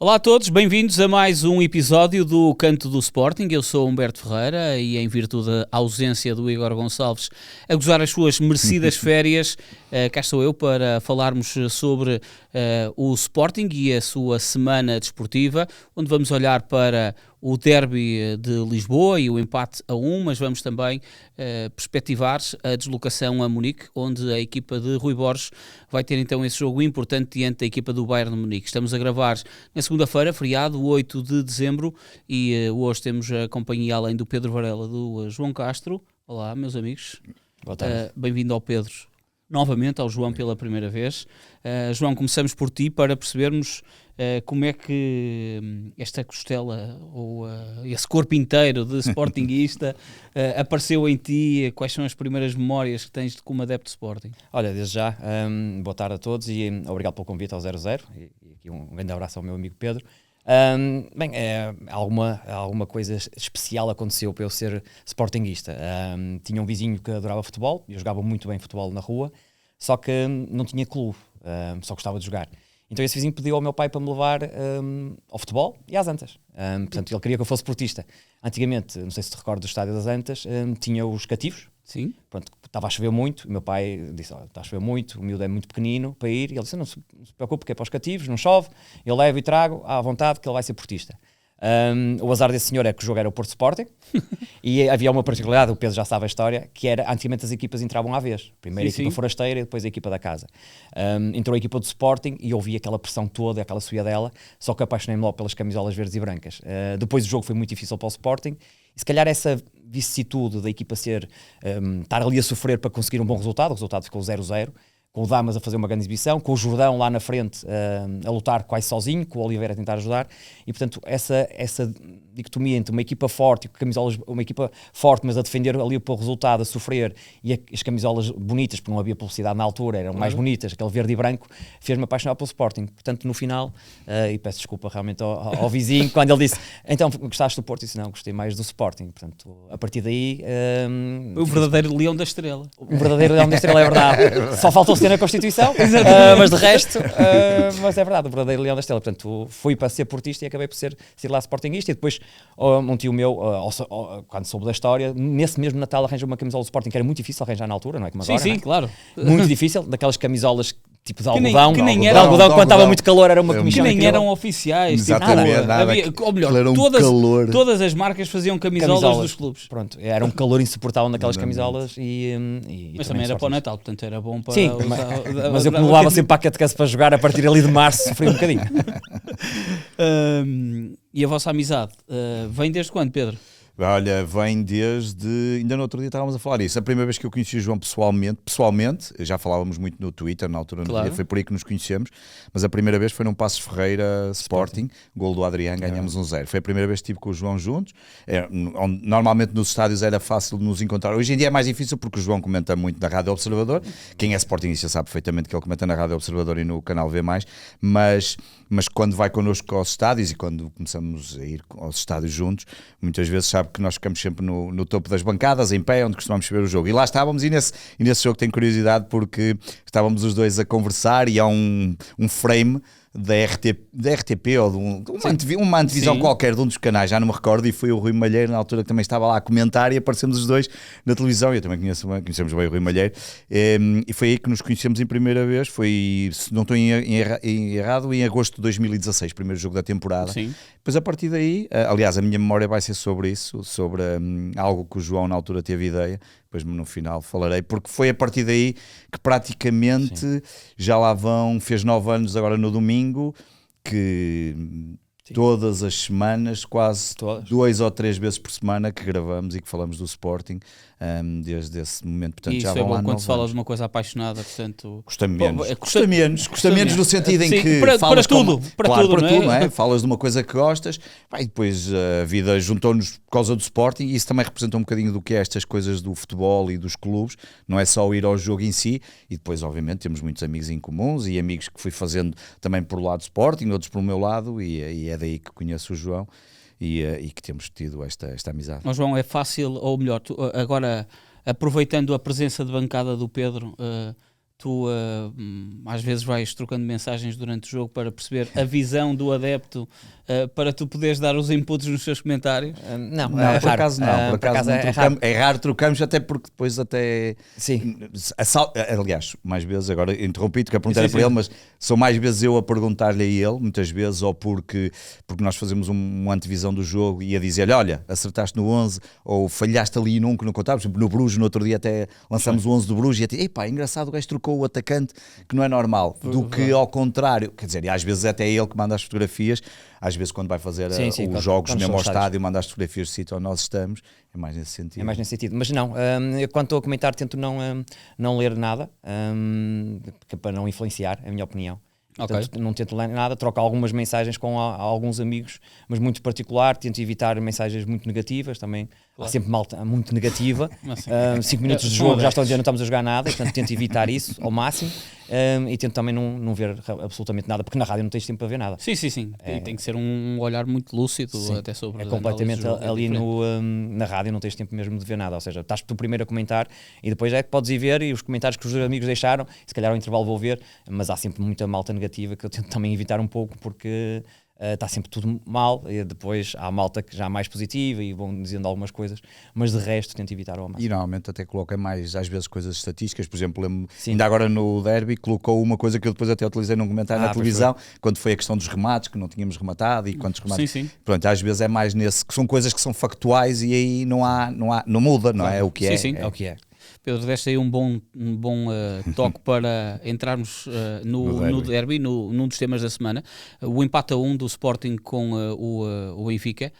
Olá a todos, bem-vindos a mais um episódio do Canto do Sporting. Eu sou Humberto Ferreira e, em virtude da ausência do Igor Gonçalves a gozar as suas merecidas férias, cá estou eu para falarmos sobre o Sporting e a sua semana desportiva, onde vamos olhar para o derby de Lisboa e o empate a 1, mas vamos também perspectivar a deslocação a Munique, onde a equipa de Rui Borges vai ter então esse jogo importante diante da equipa do Bayern de Munique. Estamos a gravar na segunda-feira, feriado, 8 de dezembro, e hoje temos a companhia, além do Pedro Varela, do João Castro. Olá, meus amigos. Boa tarde. Bem-vindo ao Pedro, novamente ao João pela primeira vez. João, começamos por ti para percebermos como é que esta costela ou esse corpo inteiro de sportinguista apareceu em ti. Quais são as primeiras memórias que tens de como adepto de Sporting? Olha, desde já, boa tarde a todos e obrigado pelo convite ao 00 e aqui um grande abraço ao meu amigo Pedro. Alguma coisa especial aconteceu para eu ser sportinguista. Tinha um vizinho que adorava futebol, eu jogava muito bem futebol na rua, só que não tinha clube, só gostava de jogar. Então esse vizinho pediu ao meu pai para me levar ao futebol e às Antas. Portanto, ele queria que eu fosse portista. Antigamente, não sei se te recordo do estádio das Antas, tinha os cativos. Sim. Pronto, estava a chover muito, o meu pai disse, está a chover muito, o miúdo é muito pequenino para ir, e ele disse, não se preocupe porque é para os cativos, não chove, eu levo e trago à vontade que ele vai ser portista. O azar desse senhor é que o jogo era o Porto Sporting e havia uma particularidade, o Pedro já sabe a história, que era, antigamente as equipas entravam à vez, primeiro a equipa forasteira e depois a equipa da casa. Entrou a equipa do Sporting e eu vi aquela pressão toda, aquela suia dela, só que apaixonei-me logo pelas camisolas verdes e brancas. Depois o jogo foi muito difícil para o Sporting e se calhar essa vicissitude da equipa estar ali a sofrer para conseguir um bom resultado, o resultado ficou 0-0, com o Damas a fazer uma grande exibição, com o Jordão lá na frente a lutar quase sozinho, com o Oliveira a tentar ajudar, e portanto essa dicotomia entre uma equipa forte, uma equipa forte, mas a defender ali para o resultado, a sofrer, e as camisolas bonitas, porque não havia publicidade na altura, eram mais bonitas, aquele verde e branco, fez-me apaixonar pelo Sporting. Portanto, no final, e peço desculpa realmente ao vizinho, quando ele disse, então gostaste do Porto? Eu disse, não, gostei mais do Sporting. Portanto, a partir daí... o verdadeiro Leão da Estrela. O verdadeiro Leão da Estrela, é verdade. Só faltou ser na Constituição, mas de resto, mas é verdade, o verdadeiro Leão da Estrela. Portanto, fui para ser portista e acabei por ser lá sportinguista, e depois um tio meu, quando soube da história, nesse mesmo Natal arranjou uma camisola do Sporting, que era muito difícil arranjar na altura, não é como agora? Sim, claro. Muito difícil, daquelas camisolas tipo de algodão, quando estava muito calor era uma comissão. Que nem eram oficiais. Exatamente, nada. Ou melhor, todas as marcas faziam camisolas dos clubes. Pronto, era um calor insuportável naquelas camisolas mas também era para o Natal, portanto era bom para... Sim, mas eu que me levava sempre para a catequese para jogar, a partir ali de março sofri um bocadinho. E a vossa amizade vem desde quando, Pedro? Olha, vem desde... Ainda no outro dia estávamos a falar isso. A primeira vez que eu conheci o João pessoalmente, já falávamos muito no Twitter, na altura, claro. Foi por aí que nos conhecemos, mas a primeira vez foi num Passos Ferreira Sporting, gol do Adriano, ganhamos 1-0. Foi a primeira vez que estive com o João juntos. Normalmente nos estádios era fácil de nos encontrar. Hoje em dia é mais difícil porque o João comenta muito na Rádio Observador. Quem é sportingista sabe perfeitamente que ele comenta na Rádio Observador e no canal V+, mas quando vai connosco aos estádios e quando começamos a ir aos estádios juntos, muitas vezes sabe que nós ficamos sempre no topo das bancadas, em pé, onde costumamos ver o jogo. E lá estávamos, e nesse jogo tenho curiosidade porque estávamos os dois a conversar e há um frame da RTP ou de uma antevisão qualquer de um dos canais, já não me recordo, e foi o Rui Malheiro na altura que também estava lá a comentar e aparecemos os dois na televisão. Eu também conhecemos bem o Rui Malheiro, e foi aí que nos conhecemos em primeira vez. Foi, se não estou errado, em agosto de 2016, primeiro jogo da temporada. Sim. Depois a partir daí, aliás, a minha memória vai ser sobre isso, sobre algo que o João na altura teve ideia, depois no final falarei, porque foi a partir daí que praticamente já lá fez 9 anos agora no domingo, que todas as semanas, quase 2 ou 3 vezes por semana que gravamos e que falamos do Sporting, desde esse momento. Portanto, isso já é vão bom quando se fala de uma coisa apaixonada, portanto... Custa menos no sentido em que falas para tudo, não é? Falas de uma coisa que gostas, e depois a vida juntou-nos por causa do Sporting, e isso também representa um bocadinho do que é estas coisas do futebol e dos clubes, não é só ir ao jogo em si, e depois obviamente temos muitos amigos em comuns e amigos que fui fazendo também por o lado do Sporting, outros pelo meu lado, e é daí que conheço o João. E que temos tido esta amizade. Mas, João, é fácil, ou melhor, agora aproveitando a presença de bancada do Pedro, tu às vezes vais trocando mensagens durante o jogo para perceber a visão do adepto, para tu poderes dar os inputs nos seus comentários? Não, por acaso não. Por acaso não trocamos, é raro trocamos, até porque depois até... Sim. Aliás, mais vezes, agora interrompi-te, que a pergunta era para ele, mas são mais vezes eu a perguntar-lhe a ele, muitas vezes, ou porque nós fazemos uma antevisão do jogo e a dizer-lhe, olha, acertaste no 11, ou falhaste ali num que não contávamos. No Bruges, no outro dia até lançámos o 11 do Bruges e até, epá, engraçado, o gajo trocou o atacante, que não é normal, do que ao contrário, quer dizer, e às vezes até é ele que manda as fotografias, às vezes quando vai fazer os jogos mesmo ao estádio, manda as fotografias do sítio onde nós estamos, é mais nesse sentido. É mais nesse sentido, mas não, quando estou a comentar tento não ler nada, para não influenciar, é a minha opinião. Okay. Portanto, não tento ler nada, troco algumas mensagens com alguns amigos, mas muito particular, tento evitar mensagens muito negativas também. Claro. Há sempre malta muito negativa. 5 minutos de jogo já estão a dizer não estamos a jogar nada, portanto tento evitar isso ao máximo, e tento também não ver absolutamente nada, porque na rádio não tens tempo para ver nada. Sim. Tem que ser um olhar muito lúcido, sim, até sobre... É completamente ali na rádio não tens tempo mesmo de ver nada, ou seja, estás tu primeiro a comentar e depois é que podes ir ver e os comentários que os amigos deixaram, se calhar ao intervalo vou ver, mas há sempre muita malta negativa que eu tento também evitar um pouco, porque está sempre tudo mal, e depois há malta que já é mais positiva e vão dizendo algumas coisas, mas de resto tento evitar ao máximo. E normalmente até coloca mais, às vezes, coisas estatísticas, por exemplo, ainda agora no derby colocou uma coisa que eu depois até utilizei num comentário na televisão, quando foi a questão dos remates, que não tínhamos rematado e quantos remates. Sim. Pronto, às vezes é mais nesse, que são coisas que são factuais e aí não muda, não é? É o que é. Sim, é o que é. Pedro, deste aí um bom toque para entrarmos no derby, num dos temas da semana. O empate a 1 do Sporting com o Benfica.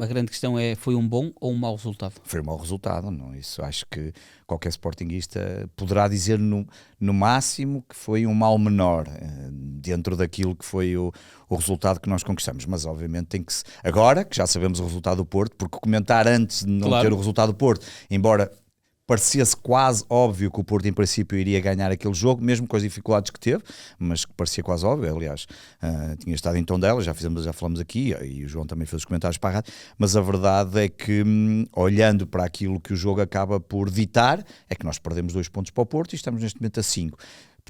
A grande questão é, foi um bom ou um mau resultado? Foi um mau resultado, não? Isso acho que qualquer sportinguista poderá dizer no máximo que foi um mal menor dentro daquilo que foi o resultado que nós conquistamos, mas obviamente tem que agora que já sabemos o resultado do Porto, porque comentar antes de não ter o resultado do Porto, embora parecesse quase óbvio que o Porto em princípio iria ganhar aquele jogo, mesmo com as dificuldades que teve, mas que parecia quase óbvio, aliás, tinha estado em Tondela, já falamos aqui, e o João também fez os comentários para a rádio, mas a verdade é que, olhando para aquilo que o jogo acaba por ditar, é que nós perdemos 2 pontos para o Porto e estamos neste momento a 5.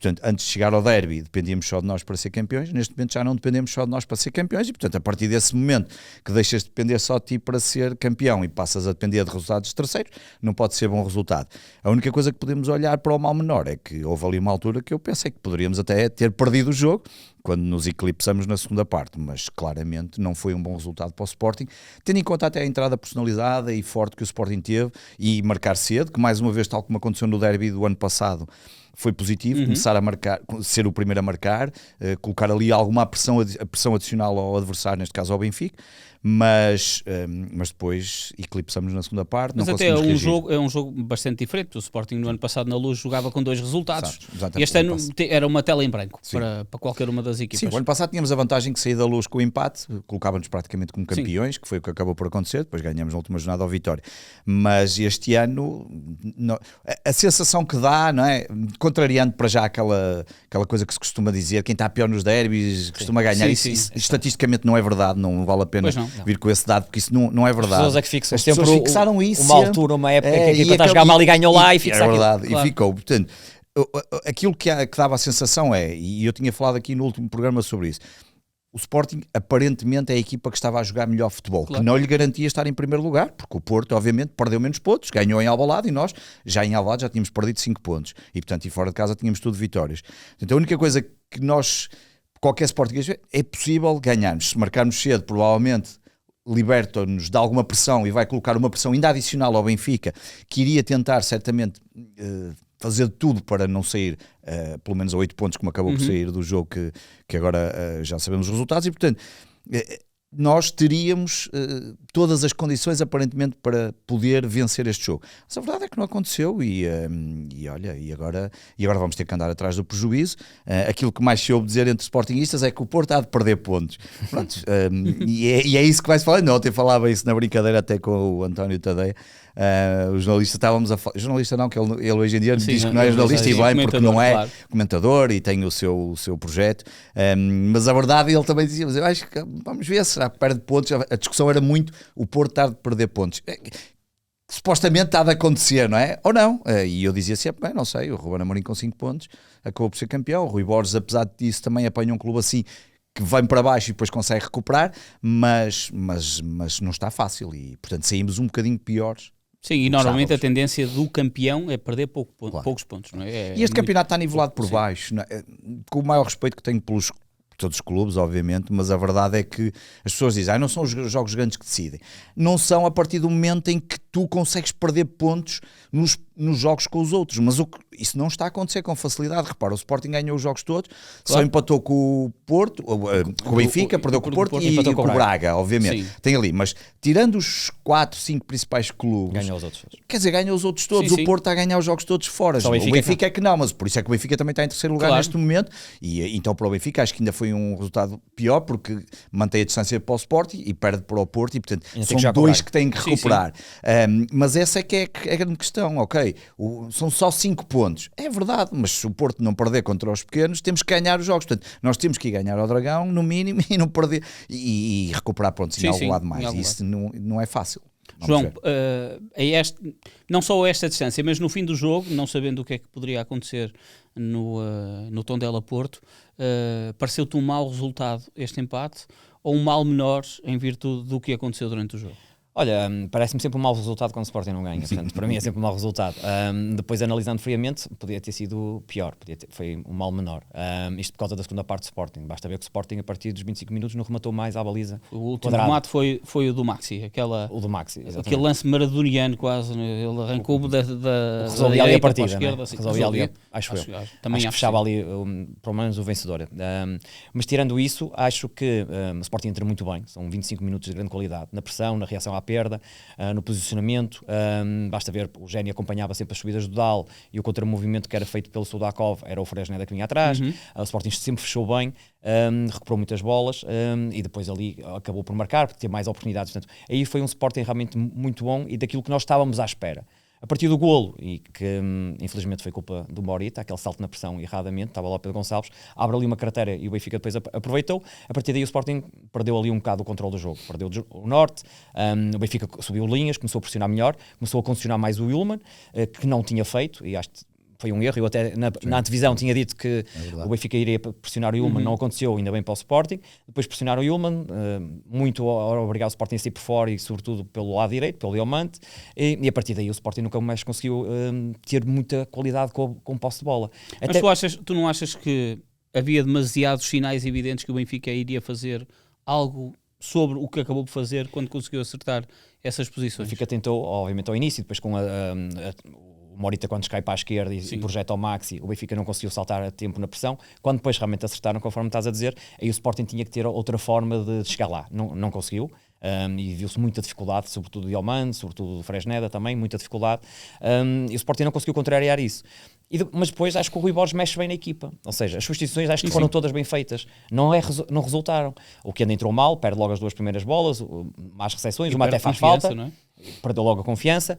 Portanto, antes de chegar ao derby, dependíamos só de nós para ser campeões. Neste momento já não dependemos só de nós para ser campeões. E, portanto, a partir desse momento que deixas de depender só de ti para ser campeão e passas a depender de resultados terceiros, não pode ser bom resultado. A única coisa que podemos olhar para o mal menor é que houve ali uma altura que eu pensei que poderíamos até ter perdido o jogo, quando nos eclipsamos na segunda parte, mas claramente não foi um bom resultado para o Sporting, tendo em conta até a entrada personalizada e forte que o Sporting teve e marcar cedo, que mais uma vez, tal como aconteceu no derby do ano passado, foi positivo, começar a marcar, ser o primeiro a marcar, colocar ali alguma pressão adicional ao adversário, neste caso ao Benfica, mas depois eclipsamos na segunda parte. Mas até é um jogo bastante diferente. O Sporting no ano passado na Luz jogava com 2 resultados. Exato, este ano era uma tela em branco para qualquer uma das equipas. Sim, o ano passado tínhamos a vantagem que sair da Luz com o empate, colocava-nos praticamente como campeões, que foi o que acabou por acontecer, depois ganhamos na última jornada ao Vitória. Mas este ano, a sensação que dá, não é? Contrariando para já aquela coisa que se costuma dizer, quem está pior nos derbys costuma ganhar. Isso estatisticamente não é verdade, não vale a pena vir com esse dado, porque isso não é verdade. As pessoas é que fixam. As pessoas fixaram isso. Uma altura, uma época que a equipa está a jogar mal e ganhou lá e fixa aquilo. É verdade, claro. E ficou. Portanto, aquilo que dava a sensação e eu tinha falado aqui no último programa sobre isso, o Sporting aparentemente é a equipa que estava a jogar melhor futebol, claro, que não lhe garantia estar em primeiro lugar, porque o Porto obviamente perdeu menos pontos, ganhou em Alvalade e nós já em Alvalade já tínhamos perdido 5 pontos e portanto e fora de casa tínhamos tudo vitórias. Portanto, a única coisa que nós, qualquer Sportinguês, é possível ganharmos, se marcarmos cedo provavelmente liberta-nos de alguma pressão e vai colocar uma pressão ainda adicional ao Benfica, que iria tentar certamente fazer de tudo para não sair pelo menos a 8 pontos, como acabou por sair do jogo que agora já sabemos os resultados, e portanto nós teríamos todas as condições aparentemente para poder vencer este jogo. Mas a verdade é que não aconteceu e agora vamos ter que andar atrás do prejuízo. Aquilo que mais se ouve dizer entre sportinguistas é que o Porto há de perder pontos. Pronto, e é isso que vai-se falar. Não, ontem falava isso na brincadeira até com o António Tadeia. O jornalista, estávamos a falar, jornalista não, que ele hoje em dia diz que não é jornalista e bem, porque não é, claro, comentador e tem o seu projeto, mas a verdade, ele também dizia, mas eu acho que vamos ver se já perde pontos. A discussão era muito o Porto estar de perder pontos. que supostamente está a acontecer, não é? Ou não? E eu dizia sempre, bem, não sei, o Ruben Amorim com 5 pontos acabou por ser campeão, o Rui Borges, apesar disso, também apanha um clube assim que vem para baixo e depois consegue recuperar, mas não está fácil e, portanto, saímos um bocadinho piores. Sim, e normalmente a tendência do campeão é perder poucos pontos, não é? E este campeonato está nivelado por baixo, não é? Com o maior respeito que tenho pelos todos os clubes, obviamente, mas a verdade é que as pessoas dizem, não são os jogos grandes que decidem. Não são a partir do momento em que tu consegues perder pontos nos jogos com os outros, mas isso não está a acontecer com facilidade. Repara, o Sporting ganhou os jogos todos, só empatou com o Porto, com o Benfica, perdeu com o Porto e com o Braga, obviamente. Sim. Tem ali, mas tirando os 4, 5 principais clubes, ganhou os outros todos. Quer dizer, ganha os outros todos. Sim, o Porto está a ganhar os jogos todos fora. O Benfica é que não, mas por isso é que o Benfica também está em terceiro lugar neste momento. E então para o Benfica acho que ainda foi um resultado pior, porque mantém a distância para o Sporting e perde para o Porto, e portanto são dois que têm que recuperar. Mas essa é que é a grande questão, ok? São só 5 pontos. É verdade, mas se o Porto não perder contra os pequenos, temos que ganhar os jogos. Portanto, nós temos que ir ganhar ao Dragão, no mínimo, e não perder e recuperar pontos em algum lado mais. E isso não é fácil. João, não só a esta distância, mas no fim do jogo, não sabendo o que é que poderia acontecer no Tondela Porto, pareceu-te um mau resultado este empate ou um mal menor em virtude do que aconteceu durante o jogo? Olha, parece-me sempre um mau resultado quando o Sporting não ganha, portanto, para mim é sempre um mau resultado. Depois, analisando friamente, podia ter sido pior, foi um mal menor. Isto por causa da segunda parte do Sporting. Basta ver que o Sporting, a partir dos 25 minutos, não rematou mais à baliza. O último remate foi o do Maxi, o do Maxi, aquele lance maradoniano quase, né? Ele arrancou-me da resolvia ali a partida, esquerda, assim, resolvia ali, acho eu. Também acho que fechava ali, pelo menos, o vencedor. Mas tirando isso, acho que o Sporting entra muito bem, são 25 minutos de grande qualidade, na pressão, na reação à perda, no posicionamento. Basta ver, o Géni acompanhava sempre as subidas do Dal e o contramovimento que era feito pelo Sudakov era o Fresneda que vinha atrás. O Sporting sempre fechou bem, recuperou muitas bolas e depois ali acabou por marcar, porque teve mais oportunidades. Portanto, aí foi um Sporting realmente muito bom e daquilo que nós estávamos à espera. A partir do golo, e que infelizmente foi culpa do Morita, aquele salto na pressão erradamente, estava lá o Pedro Gonçalves, abre ali uma crateira e o Benfica depois aproveitou. A partir daí o Sporting perdeu ali um bocado o controle do jogo, perdeu o norte, o Benfica subiu linhas, começou a pressionar melhor, começou a condicionar mais o Willman, que não tinha feito, e acho que foi um erro. Eu até na antevisão tinha dito que o Benfica iria pressionar o Willman, não aconteceu, ainda bem para o Sporting. Depois pressionaram o Willman, muito obrigado o Sporting a sair por fora e sobretudo pelo lado direito, pelo Diamante, e a partir daí o Sporting nunca mais conseguiu ter muita qualidade com posse de bola. Mas tu não achas que havia demasiados sinais evidentes que o Benfica iria fazer algo sobre o que acabou por fazer quando conseguiu acertar essas posições? O Benfica tentou, obviamente, ao início, depois com o Morita quando cai para a esquerda e projeta ao Maxi, o Benfica não conseguiu saltar a tempo na pressão. Quando depois realmente acertaram, conforme estás a dizer, aí o Sporting tinha que ter outra forma de chegar lá. Não conseguiu. E viu-se muita dificuldade, sobretudo do Diomande, sobretudo do Fresneda também, muita dificuldade. E o Sporting não conseguiu contrariar isso. Mas depois acho que o Rui Borges mexe bem na equipa. Ou seja, as substituições acho que foram todas bem feitas. Não resultaram. O que ainda entrou mal, perde logo as duas primeiras bolas, más recepções, uma até faz falta. Não é? Perdeu logo a confiança,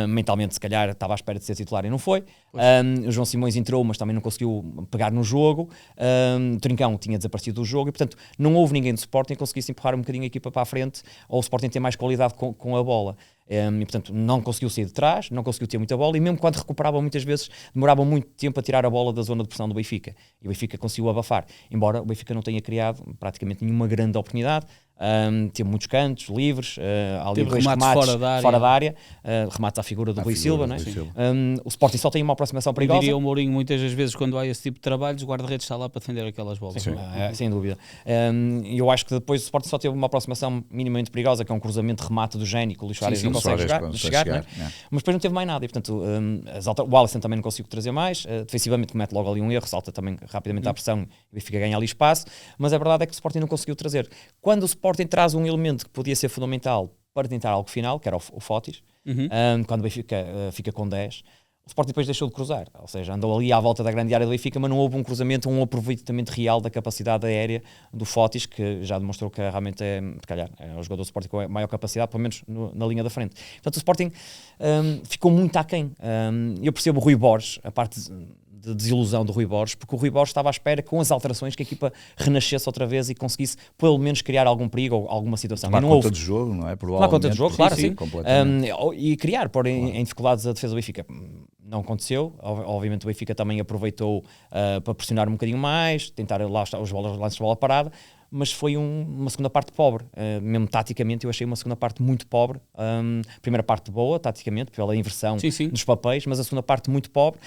mentalmente se calhar estava à espera de ser titular e não foi. O João Simões entrou, mas também não conseguiu pegar no jogo. O Trincão tinha desaparecido do jogo e portanto não houve ninguém do Sporting que conseguisse empurrar um bocadinho a equipa para a frente ou o Sporting ter mais qualidade com a bola. E portanto não conseguiu sair de trás, não conseguiu ter muita bola e mesmo quando recuperava muitas vezes demorava muito tempo a tirar a bola da zona de pressão do Benfica e o Benfica conseguiu abafar, embora o Benfica não tenha criado praticamente nenhuma grande oportunidade. Teve muitos cantos livres, ali dois remates fora da área, remates à figura do Rui Silva, não é? O Sporting só tem uma aproximação perigosa. Diria o Mourinho muitas das vezes quando há esse tipo de trabalhos, o guarda-redes está lá para defender aquelas bolas. Sem dúvida. E eu acho que depois o Sporting só teve uma aproximação minimamente perigosa, que é um cruzamento de remate do Géni, que o Luís Soares não consegue chegar, não é? Mas depois não teve mais nada e portanto o Alisson também não conseguiu trazer mais, defensivamente comete logo ali um erro, salta também rapidamente à pressão e fica a ganhar ali espaço, mas a verdade é que o Sporting não conseguiu trazer. Quando o Sporting traz um elemento que podia ser fundamental para tentar algo final, que era o Fotis, quando o Benfica fica com 10, o Sporting depois deixou de cruzar, ou seja, andou ali à volta da grande área do Benfica, mas não houve um cruzamento, um aproveitamento real da capacidade aérea do Fotis, que já demonstrou que realmente é, se calhar, é o jogador do Sporting com a maior capacidade, pelo menos na linha da frente. Portanto, o Sporting ficou muito aquém. Eu percebo o Rui Borges, a parte de desilusão do Rui Borges, porque o Rui Borges estava à espera, com as alterações, que a equipa renascesse outra vez e conseguisse pelo menos criar algum perigo ou alguma situação. Tomar não conta houve. do jogo, não é? Tomar conta do jogo, claro, sim. Completamente. E criar, pôr em dificuldades a defesa do Benfica. Não aconteceu. Obviamente o Benfica também aproveitou para pressionar um bocadinho mais, tentar lá os lances de bola parada, mas foi uma segunda parte pobre. Mesmo taticamente eu achei uma segunda parte muito pobre. Primeira parte boa, taticamente, pela inversão dos papéis, mas a segunda parte muito pobre.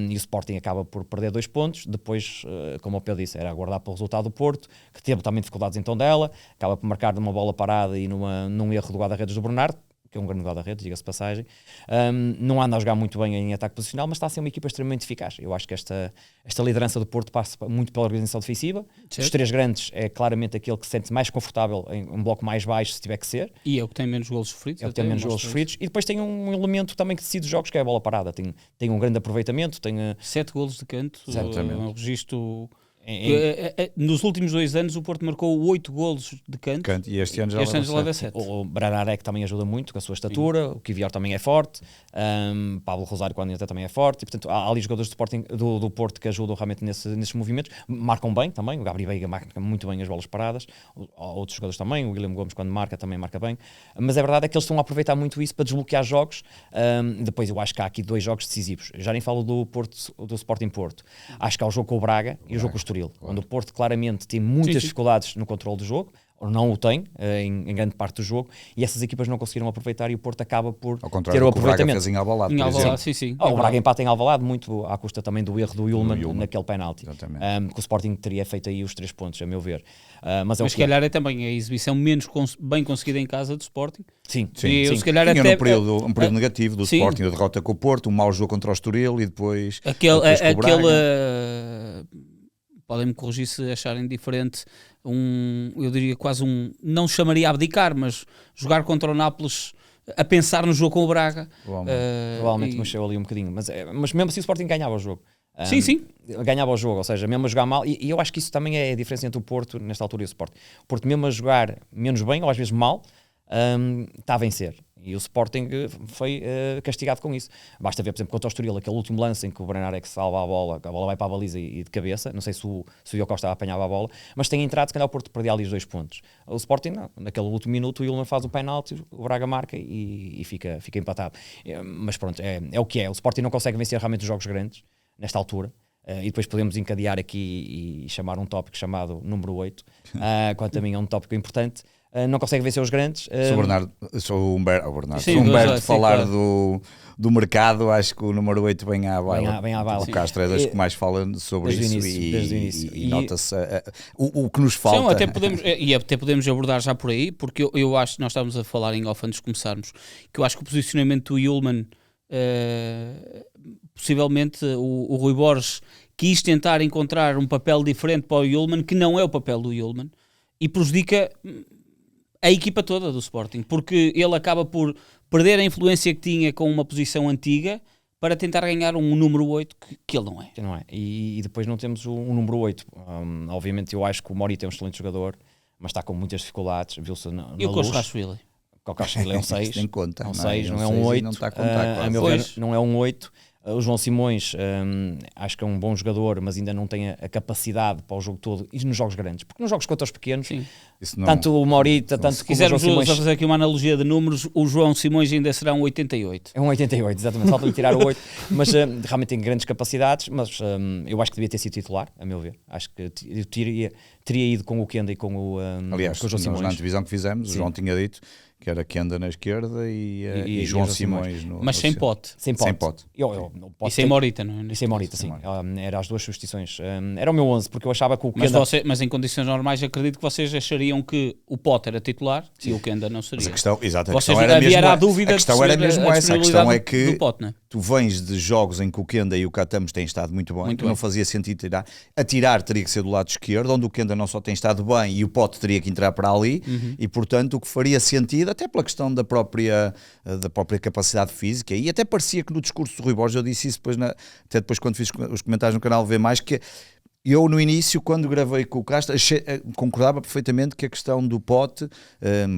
E o Sporting acaba por perder 2 pontos. Depois, como o Pedro disse, era aguardar pelo resultado do Porto, que teve também dificuldades em Tondela, acaba por marcar numa bola parada e num erro do guarda-redes do Bernardo, que é um grande guarda-redes, diga-se de passagem. Não anda a jogar muito bem em ataque posicional, mas está a ser uma equipa extremamente eficaz. Eu acho que esta liderança do Porto passa muito pela organização defensiva. Os 3 grandes é claramente aquele que se sente mais confortável em um bloco mais baixo, se tiver que ser. E é o que tem menos golos sofridos. É o que tem menos golos sofridos. E depois tem um elemento também que decide os jogos, que é a bola parada. Tem um grande aproveitamento. Tem 7 golos de canto, um registro... Nos últimos 2 anos o Porto marcou 8 golos de canto e este ano já leva 7. O Branarek também ajuda muito com a sua estatura. O Kivior também é forte, Pablo Rosário quando entra também é forte, e portanto há ali jogadores do, Sporting, do Porto que ajudam realmente nesses movimentos, marcam bem também. O Gabriel Veiga marca muito bem as bolas paradas, outros jogadores também, o William Gomes quando marca também marca bem, mas a verdade é que eles estão a aproveitar muito isso para desbloquear jogos. Depois eu acho que há aqui 2 jogos decisivos, já nem falo do Sporting Porto, acho que há o jogo com o Braga e o jogo com o Estoril, onde o Porto claramente tem muitas dificuldades no controle do jogo, ou não o tem em grande parte do jogo, e essas equipas não conseguiram aproveitar e o Porto acaba por ter o aproveitamento. O Braga fez em Alvalade, sim. O Braga empata em Alvalade, muito à custa também do erro do Yulman naquele penalti, que o Sporting teria feito aí os 3 pontos, a meu ver. Mas se calhar é também a exibição menos bem conseguida em casa do Sporting. Sim. Se calhar tinha até um período negativo do Sporting, a derrota com o Porto, um mau jogo contra o Estoril e depois podem-me corrigir se acharem diferente, eu diria quase não chamaria abdicar, mas jogar contra o Nápoles a pensar no jogo com o Braga. Provavelmente mexeu ali um bocadinho, mas mesmo assim o Sporting ganhava o jogo. Sim. Ganhava o jogo, ou seja, mesmo a jogar mal, e eu acho que isso também é a diferença entre o Porto nesta altura e o Sporting. O Porto mesmo a jogar menos bem, ou às vezes mal, está a vencer. E o Sporting foi castigado com isso. Basta ver, por exemplo, contra o Estoril, aquele último lance em que o Bernarek salva a bola vai para a baliza e de cabeça. Não sei se o Diogo Costa apanhava a bola, mas tem entrado, se calhar o Porto perdia ali os 2 pontos. O Sporting, não. Naquele último minuto, o Yulman faz o penalti, o Braga marca e fica empatado. Mas pronto, é o que é. O Sporting não consegue vencer realmente os jogos grandes, nesta altura. E depois podemos encadear aqui e chamar um tópico chamado número 8, quanto a mim é um tópico importante. Não consegue vencer os grandes. Sou o Humberto falar do mercado, acho que o número 8 vem à baila. O Castro é das que mais fala sobre isso desde o início. E nota-se o que nos falta. Sim, até podemos abordar já por aí, porque eu acho que nós estávamos a falar em off antes de começarmos, que eu acho que o posicionamento do Yulman, possivelmente o Rui Borges quis tentar encontrar um papel diferente para o Yulman, que não é o papel do Yulman, e prejudica a equipa toda do Sporting, porque ele acaba por perder a influência que tinha com uma posição antiga para tentar ganhar um número 8 que ele não é. Não é. E depois não temos um número 8. Obviamente eu acho que o Morita é um excelente jogador, mas está com muitas dificuldades, viu-se na luz. E o Koshkashvili? O Koshkashvili é um 6. Tem conta, é um 6, não é um 8. Não está a contar, a meu ver, não é um 8. O João Simões, acho que é um bom jogador, mas ainda não tem a capacidade para o jogo todo e nos jogos grandes, porque nos jogos contra os pequenos, tanto o Morita, tanto se quisermos fazer aqui uma analogia de números, o João Simões ainda será um 88. É um 88, exatamente, falta-lhe tirar o 8, mas realmente tem grandes capacidades, mas eu acho que devia ter sido titular, a meu ver. Acho que eu teria ido com o Kenda e com o aliás, com o João Simões. Na antevisão que fizemos, o João tinha dito que era Kenda na esquerda e João Simões no mas sem Pote. Sem Pote. E sem Morita, não é? E sem Morita, sim. Eram as 2 substituições. Era o meu 11, porque eu achava que o Kenda... Mas em condições normais acredito que vocês achariam que o Pote era titular e o Kenda não seria. Mas a questão, era dúvida a questão era mesmo essa. A questão é que do Pote, não é? Tu vens de jogos em que o Kenda e o Catamos têm estado muito bem, não fazia sentido tirar. A tirar teria que ser do lado esquerdo, onde o Kenda não só tem estado bem e o Pote teria que entrar para ali, e portanto o que faria sentido, até pela questão da própria capacidade física, e até parecia que no discurso do Rui Borges, eu disse isso até depois quando fiz os comentários no canal V+, que eu no início, quando gravei com o Castro, concordava perfeitamente que a questão do Pote,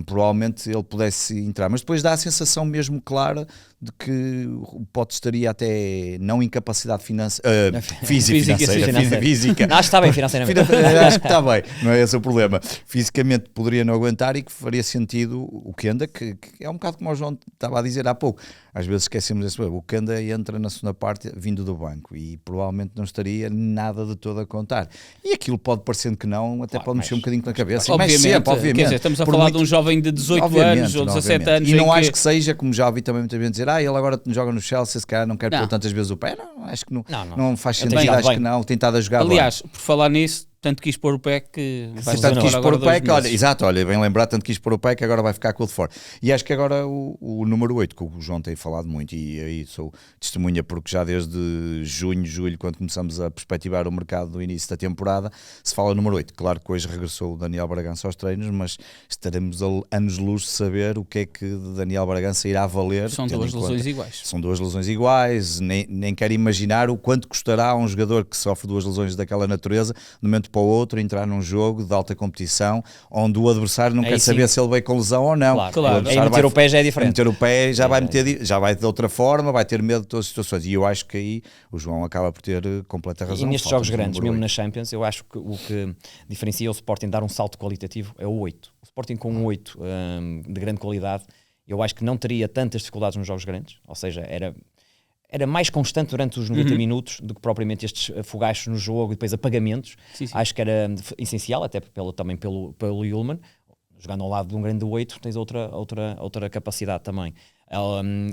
provavelmente ele pudesse entrar, mas depois dá a sensação mesmo clara de que o Pote estaria até não em capacidade física. Acho que está bem financeiramente. Acho que está bem, não é esse o problema. Fisicamente poderia não aguentar e que faria sentido o Kenda, que é um bocado como o João estava a dizer há pouco. Às vezes esquecemos desse problema. O Kenda entra na segunda parte vindo do banco e provavelmente não estaria nada de todo a contar. E aquilo pode parecendo que não, até pode mexer um bocadinho na cabeça. Obviamente. Quer dizer, estamos a falar de um jovem de 18 anos ou 17 anos. E não acho que seja, como já ouvi também muita gente dizer, ele agora joga no Chelsea, se calhar não quer pôr tantas vezes o pé. Não, acho que não faz sentido, acho que não, tem estado a jogar bem. Aliás, por falar nisso, tanto quis pôr o pé que vai tanto quis pôr o pé que, olha, exato, bem lembrar, tanto quis pôr o pé que agora vai ficar com o de fora. E acho que agora o número 8, que o João tem falado muito, e aí sou testemunha, porque já desde junho, julho, quando começamos a perspectivar o mercado do início da temporada, se fala número 8. Claro que hoje regressou o Daniel Bragança aos treinos, mas estaremos a anos-luz de saber o que é que Daniel Bragança irá valer. São duas lesões iguais. São duas lesões iguais, nem quero imaginar o quanto custará a um jogador que sofre duas lesões daquela natureza, de um momento para o outro, entrar num jogo de alta competição, onde o adversário não quer saber se ele veio com lesão ou não. Claro. Aí meter o pé já é diferente. Meter o pé já vai de outra forma, vai ter medo de todas as situações. E eu acho que aí o João acaba por ter completa razão. E nestes jogos grandes, mesmo na Champions, eu acho que o que diferencia o Sporting dar um salto qualitativo é o 8. O Sporting com um 8 de grande qualidade, eu acho que não teria tantas dificuldades nos jogos grandes, ou seja, era mais constante durante os 90 minutos do que propriamente estes fogachos no jogo e depois apagamentos. Sim. Acho que era essencial, até também pelo Yulman. Jogando ao lado de um grande 8 tens outra capacidade também.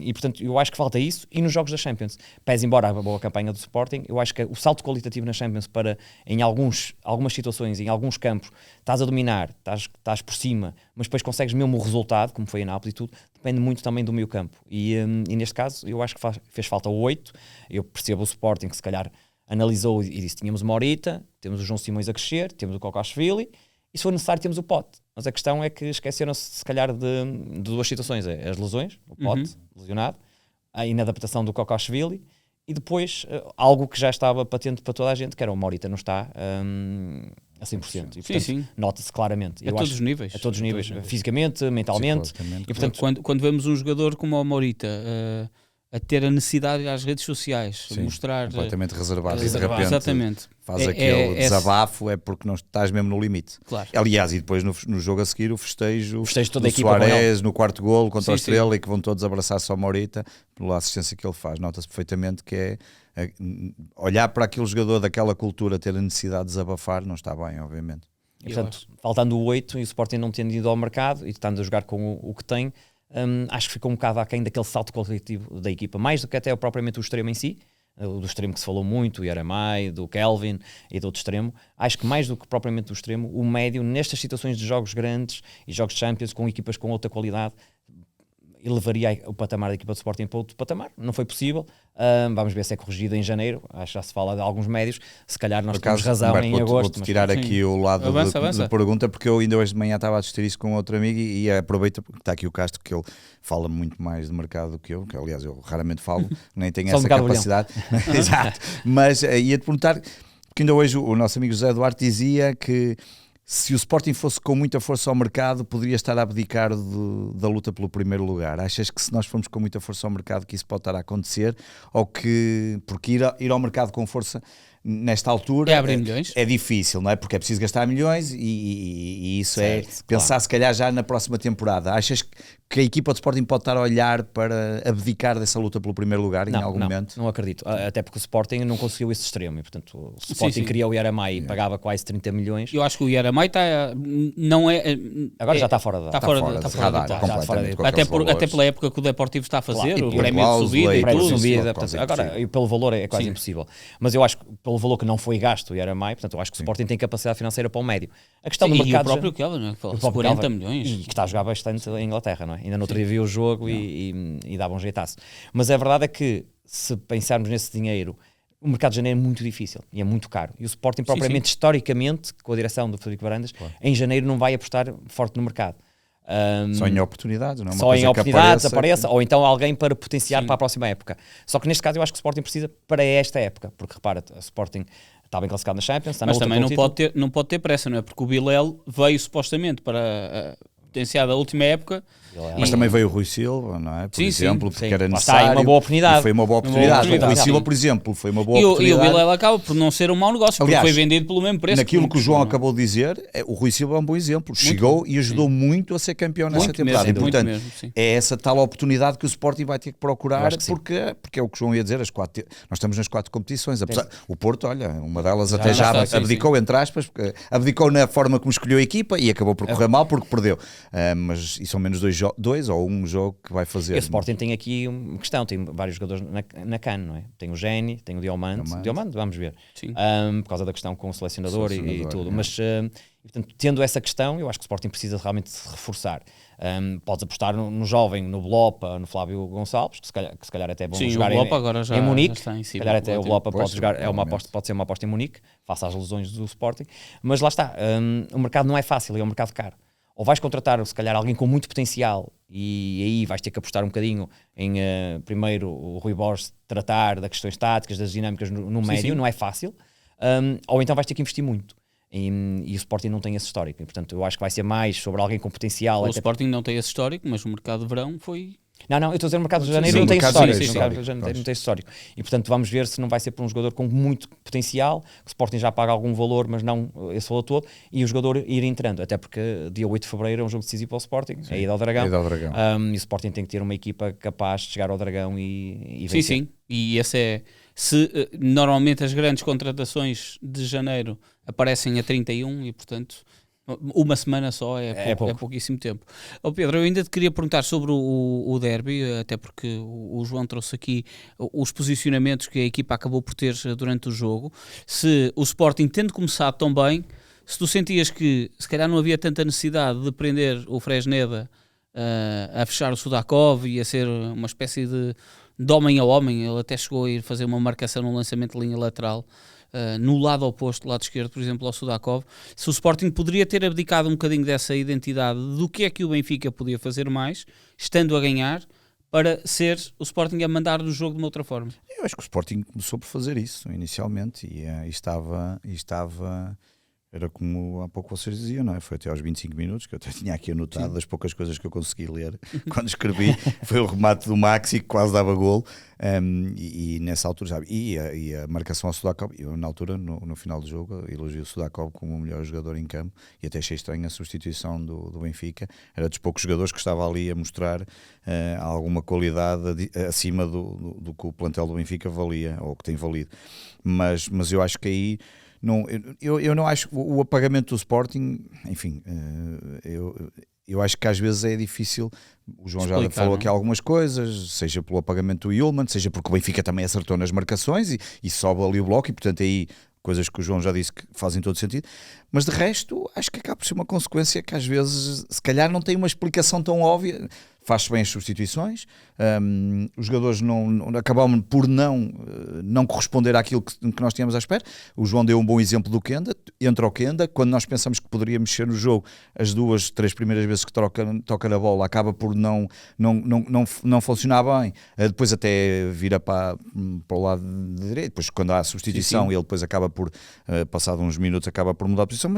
E portanto eu acho que falta isso. E nos jogos da Champions, pese embora a boa campanha do Sporting, eu acho que o salto qualitativo na Champions para em algumas situações, em alguns campos, estás a dominar, estás por cima, mas depois consegues mesmo o resultado, como foi a Nápoles e tudo, depende muito também do meio campo. E neste caso eu acho que fez falta o 8. Eu percebo o Sporting que se calhar analisou e disse, tínhamos uma Morita, temos o João Simões a crescer, temos o Kokashvili, e se for necessário temos o Pote. Mas a questão é que esqueceram-se se calhar de duas situações, as lesões, o Pote lesionado, a inadaptação do Kokashvili e depois algo que já estava patente para toda a gente, que era o Morita não está a 100%. E, portanto, nota-se claramente. A todos os níveis. A todos os níveis, fisicamente, mentalmente. E, portanto, quando vemos um jogador como o Morita a ter a necessidade de ir às redes sociais, mostrar... completamente reservado e de repente exatamente. faz aquele desabafo, é porque não estás mesmo no limite. Claro. Aliás, e depois no jogo a seguir o festejo toda a equipa Suárez no quarto golo contra o Estrela e que vão todos abraçar-se ao Morita pela assistência que ele faz. Nota-se perfeitamente que é olhar para aquele jogador daquela cultura, ter a necessidade de desabafar, não está bem, obviamente. E, portanto, faltando o 8 e o Sporting não tendo ido ao mercado e estando a jogar com o que tem, acho que ficou um bocado aquém daquele salto qualitativo da equipa, mais do que até propriamente o extremo em si, do extremo que se falou muito, o Yaramai, do Kelvin e do outro extremo. Acho que mais do que propriamente o extremo, o médio, nestas situações de jogos grandes e jogos de Champions com equipas com outra qualidade, elevaria o patamar da equipa de Sporting para outro patamar. Não foi possível. Vamos ver se é corrigido em janeiro. Acho que já se fala de alguns médios. Se calhar nós temos razão em agosto. Vou tirar aqui o lado da pergunta, porque eu ainda hoje de manhã estava a discutir isso com outro amigo e aproveito, porque está aqui o Castro, que ele fala muito mais de mercado do que eu, que aliás eu raramente falo, nem tenho essa capacidade. Exato. Mas ia-te perguntar, porque ainda hoje o nosso amigo José Duarte dizia que se o Sporting fosse com muita força ao mercado, poderia estar a abdicar da luta pelo primeiro lugar. Achas que se nós formos com muita força ao mercado que isso pode estar a acontecer? Ou que, porque ir ao mercado com força nesta altura é difícil, não é? Porque é preciso gastar milhões e isso certo, é pensar se calhar já na próxima temporada. Achas que a equipa de Sporting pode estar a olhar para abdicar dessa luta pelo primeiro lugar em algum momento? Não acredito, até porque o Sporting não conseguiu esse extremo e portanto o Sporting queria o Yaramai e pagava quase 30 milhões. Eu acho que o Yaramai não é... Agora já está fora da... Está fora até pela época que o Deportivo está a fazer, claro, o prémio de subida e tudo. Agora, pelo valor é quase impossível. Mas eu acho que pelo valor que não foi gasto o Yaramai, portanto eu acho que o Sporting tem capacidade financeira para o médio. A questão do mercado... E o próprio Kelvin, não é? 40 milhões. E que está a jogar bastante em Inglaterra, não é? Ainda no outro dia vi o jogo e dava um jeitaço. Mas a verdade é que, se pensarmos nesse dinheiro, o mercado de janeiro é muito difícil e é muito caro. E o Sporting, propriamente, historicamente, com a direção do Frederico Varandas, em janeiro não vai apostar forte no mercado. Só em oportunidades, não é? Só em oportunidades apareça, ou então alguém para potenciar para a próxima época. Só que neste caso eu acho que o Sporting precisa para esta época, porque repara, o Sporting está bem classificado na Champions, está mas também não pode ter pressa, não é? Porque o Bilel veio supostamente para potenciado a última época. Mas também veio o Rui Silva, não é? Por exemplo, porque era necessário. Está aí uma boa oportunidade. E foi uma boa oportunidade. O Rui Silva, por exemplo, foi uma boa oportunidade. E o Vilela acaba por não ser um mau negócio, Aliás, porque foi vendido pelo mesmo preço. Naquilo que o João acabou de dizer, o Rui Silva é um bom exemplo. Chegou e ajudou muito a ser campeão nessa temporada. E, portanto, é essa tal oportunidade que o Sporting vai ter que procurar, porque é o que o João ia dizer, nós estamos nas 4 competições. Apesar, o Porto, olha, uma delas até já abdicou, entre aspas, abdicou na forma como escolheu a equipa e acabou por correr mal porque perdeu. Mas e são menos 2 ou 1 jogo que vai fazer. E o Sporting tem aqui uma questão, tem vários jogadores na CAN, não é? Tem o Geni, tem o Diomande, vamos ver, por causa da questão com o selecionador e tudo, mas portanto, tendo essa questão, eu acho que o Sporting precisa realmente se reforçar. Podes apostar no jovem, no Blopa, no Flávio Gonçalves, que se calhar até vão jogar em Munique, se calhar até o Blopa pode jogar, pode ser uma aposta em Munique, face às lesões do Sporting, mas lá está, o mercado não é fácil, é um mercado caro. Ou vais contratar, se calhar, alguém com muito potencial e aí vais ter que apostar um bocadinho em, primeiro, o Rui Borges tratar das questões táticas, das dinâmicas no médio, não é fácil, ou então vais ter que investir muito. E o Sporting não tem esse histórico. E, portanto, eu acho que vai ser mais sobre alguém com potencial. O Sporting não tem esse histórico, mas o mercado de verão foi... Não, eu estou a dizer o mercado de janeiro não tem esse histórico. Não tem esse histórico. E, portanto, vamos ver se não vai ser por um jogador com muito potencial, que o Sporting já paga algum valor, mas não esse valor todo, e o jogador ir entrando. Até porque dia 8 de fevereiro é um jogo decisivo para o Sporting, é a ida ao Dragão. E o Sporting tem que ter uma equipa capaz de chegar ao Dragão e vencer. Sim. E esse é... normalmente as grandes contratações de janeiro aparecem a 31 e, portanto... Uma semana só é pouquíssimo tempo. Pedro, eu ainda te queria perguntar sobre o derby, até porque o João trouxe aqui os posicionamentos que a equipa acabou por ter durante o jogo. Se o Sporting, tendo começado tão bem, se tu sentias que se calhar não havia tanta necessidade de prender o Fresneda a fechar o Sudakov e a ser uma espécie de homem a homem, ele até chegou a ir fazer uma marcação no lançamento de linha lateral, no lado oposto, lado esquerdo, por exemplo, ao Sudakov. Se o Sporting poderia ter abdicado um bocadinho dessa identidade do que é que o Benfica podia fazer mais, estando a ganhar, para ser o Sporting a mandar no jogo de uma outra forma. Eu acho que o Sporting começou por fazer isso inicialmente e estava era como há pouco vocês diziam, não é? Foi até aos 25 minutos, que eu até tinha aqui anotado, das poucas coisas que eu consegui ler quando escrevi, foi o remate do Maxi que quase dava golo, e nessa altura já, e a marcação ao Sudakov, eu na altura, no final do jogo, elogio o Sudakov como o melhor jogador em campo, e até achei estranho a substituição do Benfica, era dos poucos jogadores que estava ali a mostrar alguma qualidade acima do que o plantel do Benfica valia, ou que tem valido, mas eu acho que aí não, eu não acho o apagamento do Sporting, enfim, eu acho que às vezes é difícil. O João já falou aqui algumas coisas, seja pelo apagamento do Yulman, seja porque o Benfica também acertou nas marcações e sobe ali o bloco, e portanto aí coisas que o João já disse que fazem todo sentido, mas de resto acho que acaba por ser uma consequência que às vezes se calhar não tem uma explicação tão óbvia. Faz-se bem as substituições, os jogadores acabam por não corresponder àquilo que nós tínhamos à espera. O João deu um bom exemplo do Kenda, entra o Kenda, quando nós pensamos que poderia mexer no jogo, as 2, 3 primeiras vezes que toca na bola, acaba por não funcionar bem, depois até vira para o lado direito, depois quando há a substituição ele depois acaba por, passado uns minutos, acaba por mudar a posição,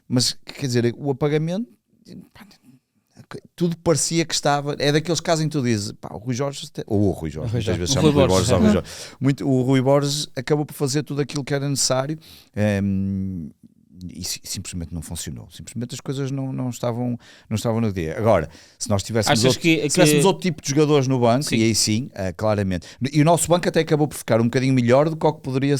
mas quer dizer, o apagamento... tudo parecia que estava, é daqueles casos em que tu dizes, o Rui Jorge, muitas vezes chama Rui Borges, o Rui Borges acabou por fazer tudo aquilo que era necessário, e simplesmente não funcionou, simplesmente as coisas não estavam no dia. Agora, se nós tivéssemos outro tipo de jogadores no banco, sim. E aí sim, claramente, e o nosso banco até acabou por ficar um bocadinho melhor do que o que poderia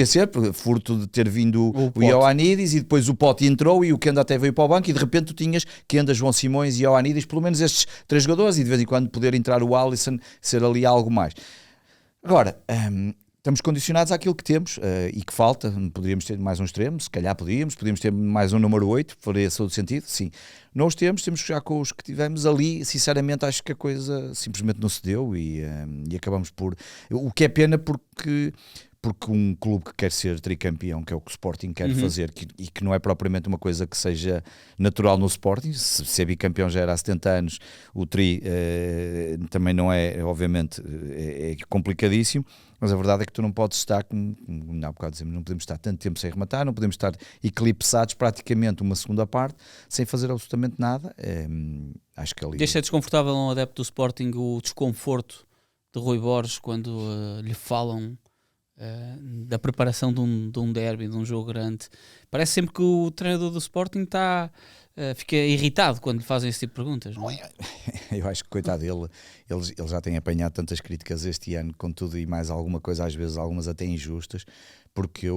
ser, por furto de ter vindo o Ioannidis, e depois o Pote entrou e o Kenda até veio para o banco, e de repente tu tinhas Kenda, João Simões e Ioannidis, pelo menos estes 3 jogadores, e de vez em quando poder entrar o Alisson, ser ali algo mais. Agora, estamos condicionados àquilo que temos e que falta. Poderíamos ter mais um extremo, se calhar podíamos ter mais um número 8, faria todo sentido, sim. Não os temos já com os que tivemos ali. Sinceramente, acho que a coisa simplesmente não se deu e acabamos por... O que é pena porque um clube que quer ser tricampeão, que é o que o Sporting quer fazer, e que não é propriamente uma coisa que seja natural no Sporting, se ser bicampeão já era há 70 anos, o tri também não é, obviamente, é complicadíssimo. Mas a verdade é que tu não podes estar, como há bocado dizemos, não podemos estar tanto tempo sem rematar, não podemos estar eclipsados praticamente uma segunda parte, sem fazer absolutamente nada. Acho que ali... Deixa desconfortável a um adepto do Sporting o desconforto de Rui Borges quando lhe falam da preparação de um derby, de um jogo grande. Parece sempre que o treinador do Sporting fica irritado quando lhe fazem esse tipo de perguntas, não é? Eu acho que, coitado dele, ele já tem apanhado tantas críticas este ano, com tudo e mais alguma coisa, às vezes algumas até injustas, porque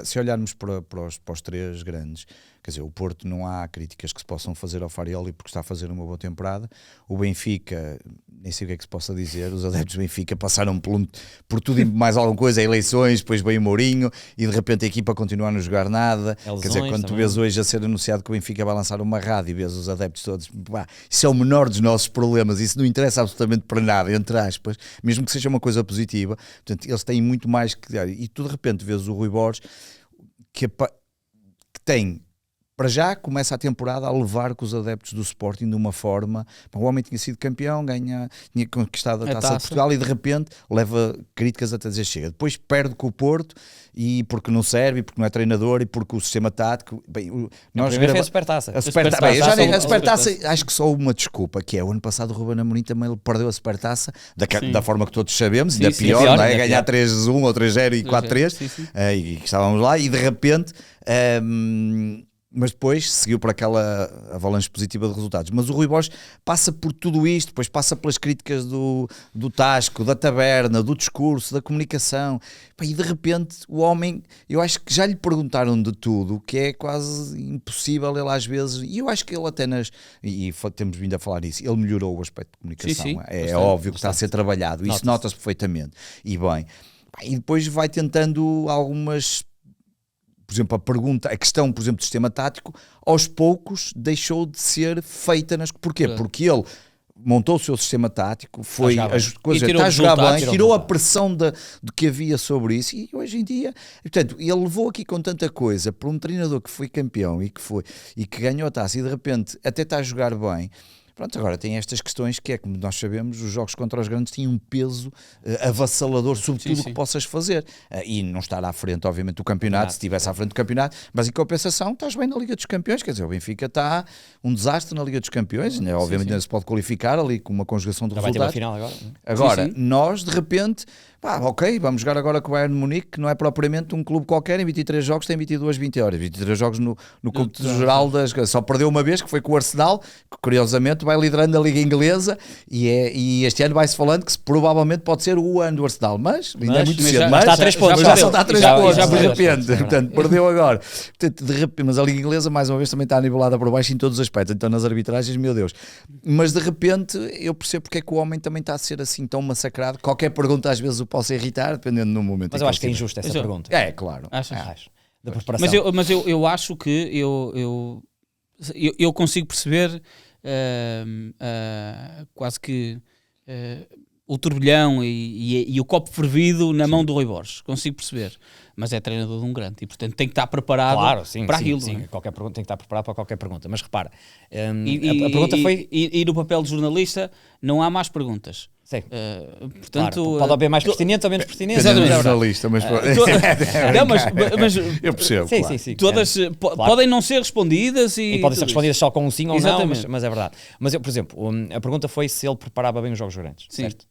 se olharmos para os três grandes, quer dizer, o Porto não há críticas que se possam fazer ao Farioli porque está a fazer uma boa temporada. O Benfica, nem sei o que é que se possa dizer, os adeptos do Benfica passaram por tudo e mais alguma coisa, eleições, depois veio o Mourinho e de repente a equipa continua a não jogar nada. Quer dizer, quando tu vês hoje a ser anunciado que o Benfica vai lançar uma rádio e vês os adeptos todos, isso é o menor dos nossos problemas, isso não interessa absolutamente para nada, entre aspas, mesmo que seja uma coisa positiva. Portanto, eles têm muito mais que dar. E tu de repente vês o Rui Borges que tem... Para já começa a temporada a levar com os adeptos do Sporting de uma forma... O homem tinha sido campeão, tinha conquistado a taça de Portugal e de repente leva críticas até dizer chega. Depois perde com o Porto e porque não serve, e porque não é treinador e porque o sistema tático... Nós foi a Supertaça. A Supertaça, acho que só uma desculpa, que é o ano passado o Ruben Amorim também perdeu a Supertaça da forma que todos sabemos, ainda pior, não é? Ganhar 3-1 ou 3-0 e 4-3 e estávamos lá e de repente... mas depois seguiu para aquela avalanche positiva de resultados. Mas o Rui Borges passa por tudo isto, depois passa pelas críticas do Tasco, da taberna, do discurso, da comunicação, e de repente o homem, eu acho que já lhe perguntaram de tudo, que é quase impossível ele às vezes, e eu acho que ele até temos vindo a falar disso, ele melhorou o aspecto de comunicação, é óbvio que está a ser trabalhado, isso nota-se perfeitamente, e bem, e depois vai tentando algumas... Por exemplo, a questão, por exemplo, do sistema tático, aos poucos deixou de ser feita Porquê? Porque ele montou o seu sistema tático, está a jogar bem, tirou a pressão de que havia sobre isso e hoje em dia, portanto, ele levou aqui com tanta coisa para um treinador que foi campeão e que ganhou a taça e de repente até está a jogar bem. Pronto, agora tem estas questões que é, como nós sabemos, os jogos contra os grandes tinham um peso avassalador sobre tudo o que possas fazer. E não estar à frente, obviamente, do campeonato, se estivesse à frente do campeonato, mas em compensação estás bem na Liga dos Campeões, quer dizer, o Benfica está um desastre na Liga dos Campeões, né? Obviamente ainda se pode qualificar ali com uma conjugação de resultados. Vai ter uma final agora. Agora, nós de repente... ok, vamos jogar agora com o Bayern de Munique, que não é propriamente um clube qualquer, em 23 jogos tem 22 vitórias, 23 jogos no cômputo geral, só perdeu uma vez, que foi com o Arsenal, que curiosamente vai liderando a Liga Inglesa, e este ano vai-se falando que provavelmente pode ser o ano do Arsenal, mas ainda é muito cedo, mas está a 3 pontos, já está a 3 pontos, de repente, portanto, perdeu agora. Portanto, de repente, mas a Liga Inglesa, mais uma vez, também está nivelada por baixo em todos os aspectos, então nas arbitragens, meu Deus. Mas de repente, eu percebo porque é que o homem também está a ser assim tão massacrado, qualquer pergunta às vezes o posso irritar, dependendo do momento. Mas eu acho que é injusta essa pergunta. É, claro. Acho. Da preparação. Mas eu acho que eu consigo perceber quase que o turbilhão e o copo fervido na mão do Rui Borges. Consigo perceber. Mas é treinador de um grande e, portanto, tem que estar preparado para aquilo. Sim, qualquer pergunta, tem que estar preparado para qualquer pergunta. Mas repara, a pergunta foi... E no papel de jornalista não há mais perguntas. Sim. Portanto, claro, pode haver mais pertinente ou menos pertinente. Exatamente. Jornalista, mas... mas eu percebo, sim, todas podem não ser respondidas e podem ser respondidas só com um sim ou não, mas é verdade. Mas eu, por exemplo, a pergunta foi se ele preparava bem os jogos grandes, certo?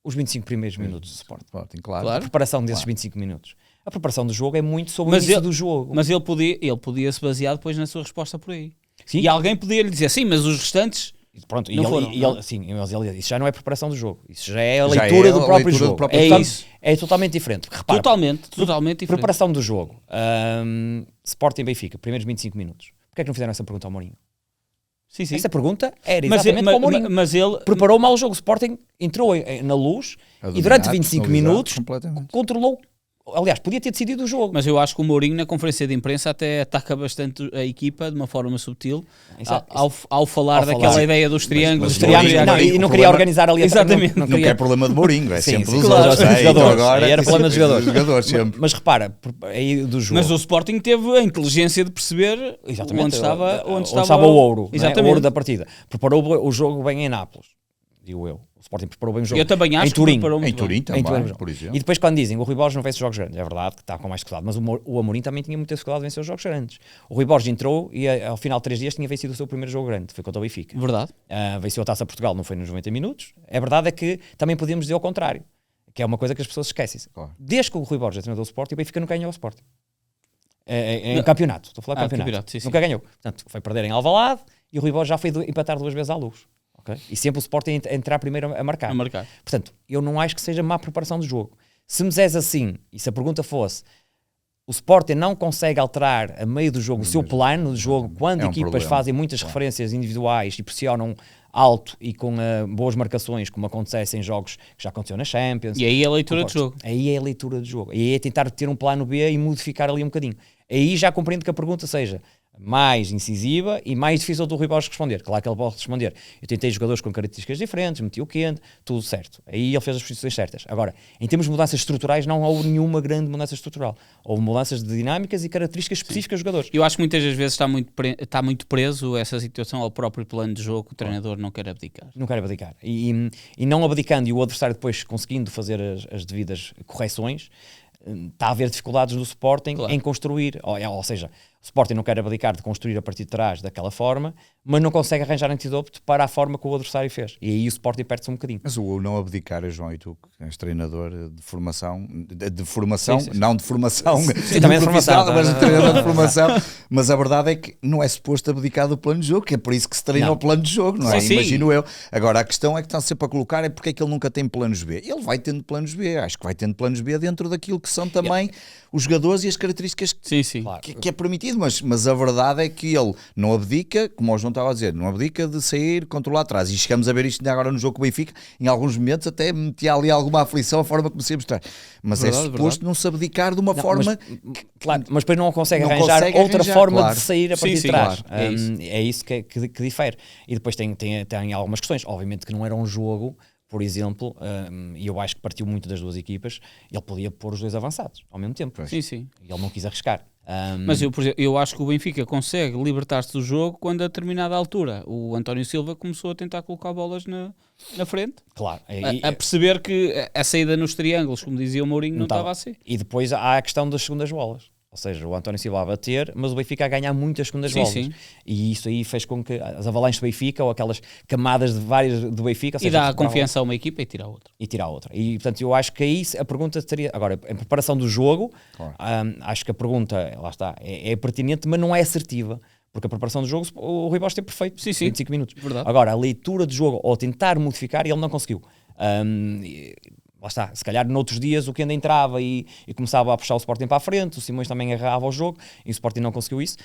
Os 25 primeiros minutos do Sporting, claro. A preparação desses 25 minutos. A preparação do jogo é muito sobre o início do jogo. Mas ele podia se basear depois na sua resposta por aí. Sim. E alguém podia lhe dizer, sim, mas os restantes... Pronto, isso já não é preparação do jogo. Isso já é a leitura do próprio jogo. É totalmente diferente. Repara, totalmente diferente. Preparação do jogo. Sporting Benfica, primeiros 25 minutos. Porquê é que não fizeram essa pergunta ao Mourinho? Sim. Essa pergunta era exatamente para o Mourinho. Mas ele preparou mal o jogo. O Sporting entrou na luz e durante 25 minutos controlou. Aliás, podia ter decidido o jogo. Mas eu acho que o Mourinho na conferência de imprensa até ataca bastante a equipa de uma forma subtil ao falar daquela ideia dos triângulos. E não queria organizar ali. Exatamente. Não é problema de Mourinho, é sempre dos jogadores. Era problema dos jogadores sempre. Mas repara, aí do jogo. Mas o Sporting teve a inteligência de perceber onde estava o ouro. Exatamente. O ouro da partida. Preparou o jogo bem em Nápoles. Digo eu. Sporting preparou bem o jogo. Eu também acho em Turim. que preparou muito Em Turim bem. também, por exemplo. E depois quando dizem o Rui Borges não vence os jogos grandes, é verdade que está com mais dificuldade, mas o Amorim também tinha muita dificuldade de vencer os jogos grandes. O Rui Borges entrou e ao final de 3 dias tinha vencido o seu primeiro jogo grande, foi contra o Benfica. Verdade. Venceu a Taça Portugal, não foi nos 90 minutos. A verdade é que também podíamos dizer ao contrário, que é uma coisa que as pessoas esquecem. Claro. Desde que o Rui Borges é treinador do Sporting, o Benfica nunca ganhou o Sporting. Em campeonato, estou a falar de campeonato. Sim, sim. Nunca ganhou. Portanto, foi perder em Alvalade e o Rui Borges já foi empatar 2 vezes à Luz. Okay? E sempre o Sporting entrar primeiro a marcar. Portanto, eu não acho que seja má preparação do jogo. Se me dizes assim, e se a pergunta fosse o Sporting não consegue alterar a meio do jogo o seu plano de jogo quando equipas fazem muitas referências individuais e pressionam alto e com boas marcações, como acontece em jogos que já aconteceu na Champions. E aí é a leitura de jogo. Aí é a leitura de jogo. E aí é tentar ter um plano B e modificar ali um bocadinho. Aí já compreendo que a pergunta seja mais incisiva e mais difícil do Rui Borges responder. Claro que ele pode responder. Eu tentei jogadores com características diferentes, meti o Kent, tudo certo. Aí ele fez as posições certas. Agora, em termos de mudanças estruturais, não houve nenhuma grande mudança estrutural. Houve mudanças de dinâmicas e características específicas dos jogadores. Eu acho que muitas das vezes está muito preso essa situação ao próprio plano de jogo que o treinador não quer abdicar. Não quer abdicar. E não abdicando e o adversário depois conseguindo fazer as devidas correções, está a haver dificuldades do Sporting em construir, ou seja, o Sporting não quer abdicar de construir a partir de trás daquela forma, mas não consegue arranjar antídoto para a forma que o adversário fez. E aí o Sporting perde-se um bocadinho. Mas o não abdicar, João, e tu que és treinador de formação, sim. não de formação, sim, também de formação, mas de treinador de formação, mas a verdade é que não é suposto abdicar do plano de jogo, que é por isso que se treina o plano de jogo, não é? Sim. Imagino eu. Agora, a questão é que estão sempre a colocar é porque é que ele nunca tem planos B. Ele vai tendo planos B, acho que vai tendo planos B dentro daquilo que são também os jogadores e as características que é permitido, mas a verdade é que ele não abdica, como o João estava a dizer, não abdica de sair, controlar atrás, e chegamos a ver isto agora no jogo com o Benfica, em alguns momentos até metia ali alguma aflição a forma como se ia mostrar, mas verdade, é suposto não se abdicar de uma forma mas depois não consegue arranjar outra forma de sair a partir de trás. Claro, é isso que difere. E depois tem algumas questões, obviamente que não era um jogo, por exemplo, e eu acho que partiu muito das duas equipas, ele podia pôr os dois avançados ao mesmo tempo. Sim. E ele não quis arriscar. Mas por exemplo, eu acho que o Benfica consegue libertar-se do jogo quando a determinada altura o António Silva começou a tentar colocar bolas na frente. Claro. A perceber que a saída nos triângulos, como dizia o Mourinho, não estava a ser. E depois há a questão das segundas bolas. Ou seja, o António Silva a bater, mas o Benfica a ganhar muitas segundas bolas. Sim. E isso aí fez com que as avalanches do Benfica, ou aquelas camadas de várias do Benfica... E dá a confiança a uma equipa e tira a outra. E portanto, eu acho que aí a pergunta seria... Agora, em preparação do jogo, acho que a pergunta, lá está, é pertinente, mas não é assertiva. Porque a preparação do jogo, o Rui Borges teve perfeito, 25 minutos. Verdade. Agora, a leitura do jogo, ou tentar modificar, ele não conseguiu. Lá está, se calhar noutros dias o que ainda entrava e começava a puxar o Sporting para a frente, o Simões também agarrava o jogo e o Sporting não conseguiu isso.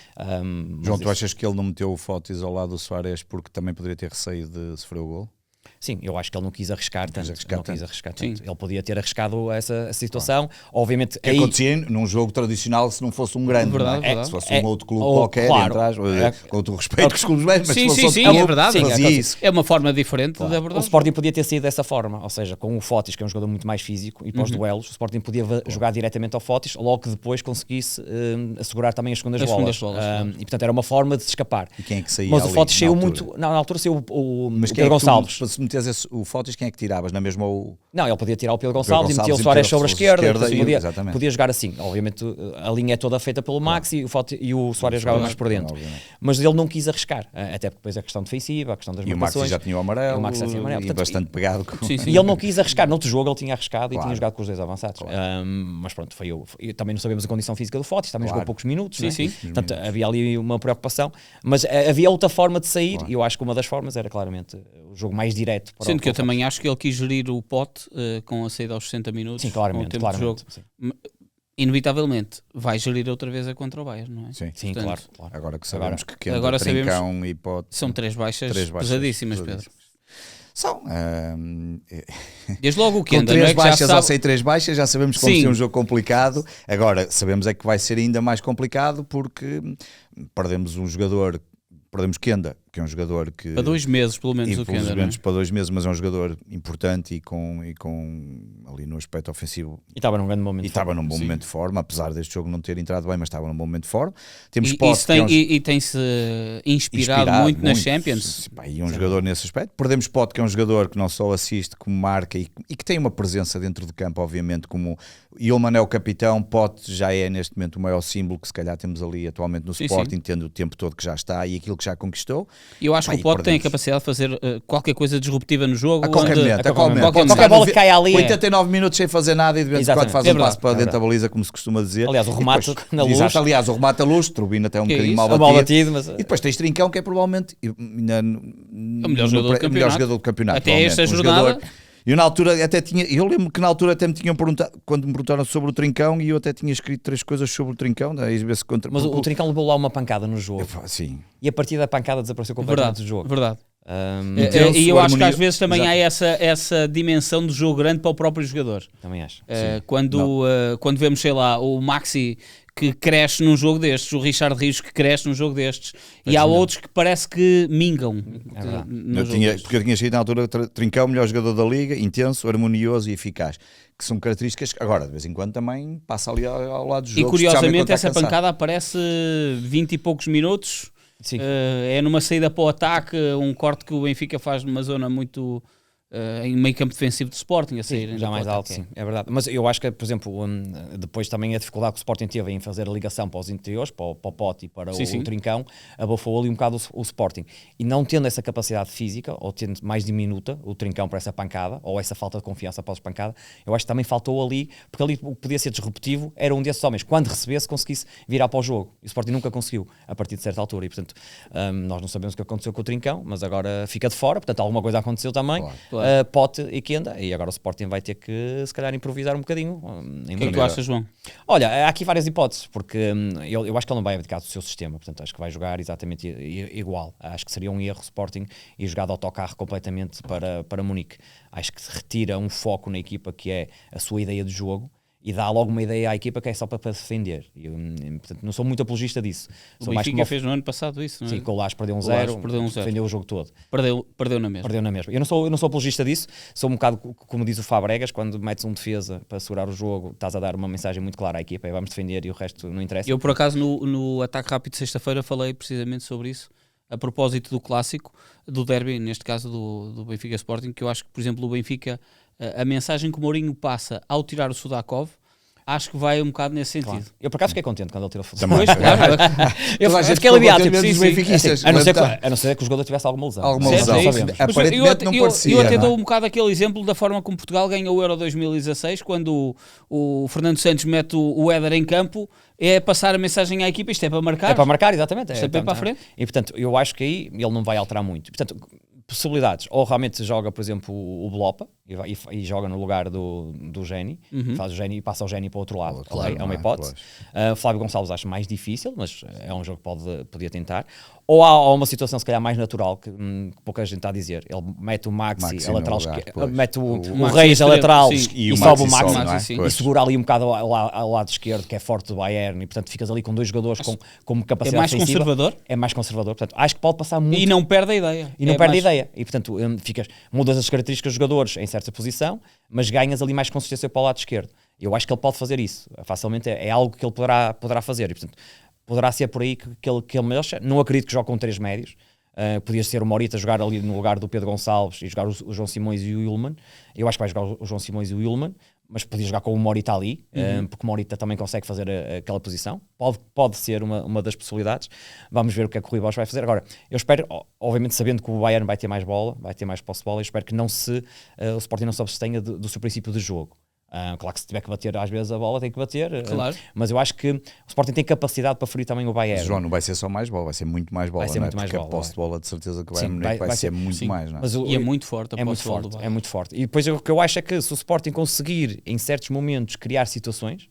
João, tu achas que ele não meteu o Fotis ao lado do Soares porque também poderia ter receio de sofrer o gol? Sim, eu acho que ele não quis arriscar tanto. Sim. Ele podia ter arriscado essa situação. Obviamente, que acontecia num jogo tradicional se não fosse um grande, verdade. Se fosse um outro clube qualquer, com todo o respeito com os clubes grandes, mas sim, se fosse é verdade. Isso. É uma forma diferente da verdade. O Sporting podia ter saído dessa forma, ou seja, com o Fotis, que é um jogador muito mais físico, e para os duelos, o Sporting podia jogar diretamente ao Fotis, logo que depois conseguisse assegurar também as segundas bolas. E portanto era uma forma de se escapar. E quem é que saía? Mas o Fotis saiu muito. Na altura saiu o Pedro Gonçalves. Se metes o Fotis, quem é que tiravas? Na mesma ou... Não, ele podia tirar o Pedro Gonçalves e metia o Soares sobre a esquerda. Podia jogar assim. Obviamente a linha é toda feita pelo Max e o Soares jogava mais por dentro. Mas ele não quis arriscar, até porque depois a questão defensiva, a questão das marcações. E o Max já tinha o amarelo, e bastante pegado. E ele não quis arriscar. Noutro jogo ele tinha arriscado e tinha jogado com os dois avançados. Mas pronto, também não sabemos a condição física do Fotis, também jogou poucos minutos. Portanto, havia ali uma preocupação. Mas havia outra forma de sair e eu acho que uma das formas era claramente o jogo mais direto. Sendo que eu também acho que ele quis gerir o pote com a saída aos 60 minutos. Sim, claramente. Do jogo. Inevitavelmente vai gerir outra vez a contra o Bayern, não é? Sim, portanto, claro. Agora que sabemos que agora Trincão e Pote são três baixas pesadíssimas, Pedro. São. Desde logo o que com três baixas ou sem três baixas, já sabemos que vamos ter um jogo complicado. Agora, sabemos é que vai ser ainda mais complicado porque perdemos um jogador, perdemos Kenda, que é um jogador que... Para 2 meses, pelo menos, o Kenda, não é? Para 2 meses, mas é um jogador importante e com ali no aspecto ofensivo. E estava num grande momento. E estava num bom momento de forma, apesar deste jogo não ter entrado bem, mas estava num bom momento de forma. Temos e tem-se inspirado muito nas Champions. E um jogador nesse aspecto. Perdemos Pote, que é um jogador que não só assiste, como marca e que tem uma presença dentro de campo, obviamente, como Yulman é o capitão, Pote já é neste momento o maior símbolo que se calhar temos ali atualmente no Sporting, tendo o tempo todo que já está e aquilo que já conquistou. Eu acho que o Pote tem a capacidade de fazer qualquer coisa disruptiva no jogo. A qualquer momento. Qualquer bola que cai ali. 89 minutos sem fazer nada e de vez em quando faz um passo para dentro da baliza, como se costuma dizer. Aliás, o remate na luz. Exato, aliás, o remate à luz, Turbina até um bocadinho mal batido. E depois tens Trincão, que é provavelmente o melhor jogador do campeonato. Até esta jornada. Eu na altura até tinha, eu lembro que na altura até me tinham perguntado, quando me perguntaram sobre o Trincão, e eu até tinha escrito 3 coisas sobre o Trincão. Mas o Trincão levou lá uma pancada no jogo. Sim. E a partir da pancada desapareceu completamente do jogo. Verdade. E eu acho que às vezes também há essa dimensão do jogo grande para o próprio jogador. Também acho. Quando vemos, sei lá, o Maxi que cresce num jogo destes, o Richard Rios que cresce num jogo destes, e há outros que parece que mingam. Porque eu tinha escrito na altura Trincão, melhor jogador da liga, intenso, harmonioso e eficaz, que são características que agora de vez em quando também passa ali ao lado do jogo. E curiosamente essa pancada aparece 20 e poucos minutos. É numa saída para o ataque, um corte que o Benfica faz numa zona muito em meio campo defensivo do Sporting a sair. Já mais alto, sim, é verdade. Mas eu acho que, por exemplo, depois também a dificuldade que o Sporting teve em fazer a ligação para os interiores, para o Pote e para o Trincão, abafou ali um bocado o Sporting. E não tendo essa capacidade física, ou tendo mais diminuta o Trincão para essa pancada, ou essa falta de confiança após pancada, eu acho que também faltou ali, porque ali o que podia ser disruptivo era um desses homens, quando recebesse, conseguisse virar para o jogo. E o Sporting nunca conseguiu, a partir de certa altura. E, portanto, nós não sabemos o que aconteceu com o Trincão, mas agora fica de fora, portanto, alguma coisa aconteceu também. Claro. Pote e Kenda, e agora o Sporting vai ter que se calhar improvisar um bocadinho. O que é que tu achas, João? Olha, há aqui várias hipóteses, porque eu acho que ele não vai abdicar do seu sistema, portanto acho que vai jogar exatamente igual. Acho que seria um erro o Sporting e jogar de autocarro completamente para Munique. Acho que retira um foco na equipa que é a sua ideia de jogo e dá logo uma ideia à equipa que é só para defender. Portanto, não sou muito apologista disso. O Benfica fez no ano passado isso, não é? Sim, com o Lage perdeu um 0, defendeu o jogo todo. Perdeu na mesma. Eu não sou apologista disso, sou um bocado como diz o Fabregas, quando metes um defesa para segurar o jogo, estás a dar uma mensagem muito clara à equipa, vamos defender e o resto não interessa. Eu por acaso no Ataque Rápido de sexta-feira falei precisamente sobre isso, a propósito do clássico, do derby, neste caso do Benfica Sporting, que eu acho que, por exemplo, o Benfica, a mensagem que o Mourinho passa ao tirar o Sudakov, acho que vai um bocado nesse sentido. Claro. Eu por acaso fiquei contente quando ele tirou o Também. Eu fiquei aliviado, tipo, a não ser que o jogador tivesse alguma lesão. Aparentemente não parecia. Eu até dou um bocado aquele exemplo da forma como Portugal ganhou o Euro 2016, quando o Fernando Santos mete o Éder em campo, é passar a mensagem à equipa, isto é para marcar. É para marcar, exatamente. Isto é para a frente. E portanto, eu acho que aí ele não vai alterar muito. Portanto, possibilidades, ou realmente joga, por exemplo, o Blopa e joga no lugar do Geni, faz o Geni e passa o Geni para o outro lado, claro, é uma hipótese. Flávio Gonçalves acho mais difícil, mas é um jogo que podia tentar. Ou há uma situação se calhar mais natural que pouca gente está a dizer, ele mete o Maxi a lateral esquerdo, mete o Reis a lateral e sobe o Maxi e segura ali um bocado ao lado esquerdo, que é forte do Bayern, e portanto ficas ali com dois jogadores com capacidade ofensiva. É mais conservador, portanto acho que pode passar muito. E não perde a ideia. E portanto mudas as características dos jogadores em certa posição, mas ganhas ali mais consistência para o lado esquerdo. Eu acho que ele pode fazer isso facilmente, é algo que ele poderá fazer, e portanto poderá ser por aí que ele mexe. Não acredito que jogue com 3 médios. Podia ser o Morita jogar ali no lugar do Pedro Gonçalves e jogar o João Simões e o Yulman. Eu acho que vai jogar o João Simões e o Yulman, mas podia jogar com o Morita ali, porque o Morita também consegue fazer aquela posição. Pode ser uma das possibilidades. Vamos ver o que é que o Rui Borges vai fazer. Agora, eu espero, obviamente sabendo que o Bayern vai ter mais bola, vai ter mais posse de bola, eu espero que o Sporting não se abstenha do seu princípio de jogo. Claro que se tiver que bater às vezes a bola tem que bater, claro. Mas eu acho que o Sporting tem capacidade para ferir também o Bayern. João, não vai ser só mais bola, vai ser muito mais bola, porque a posse de bola de certeza que vai ser muito mais, não é? E é muito forte a posse de bola do Bayern. É muito forte. E depois o que eu acho é que se o Sporting conseguir em certos momentos criar situações,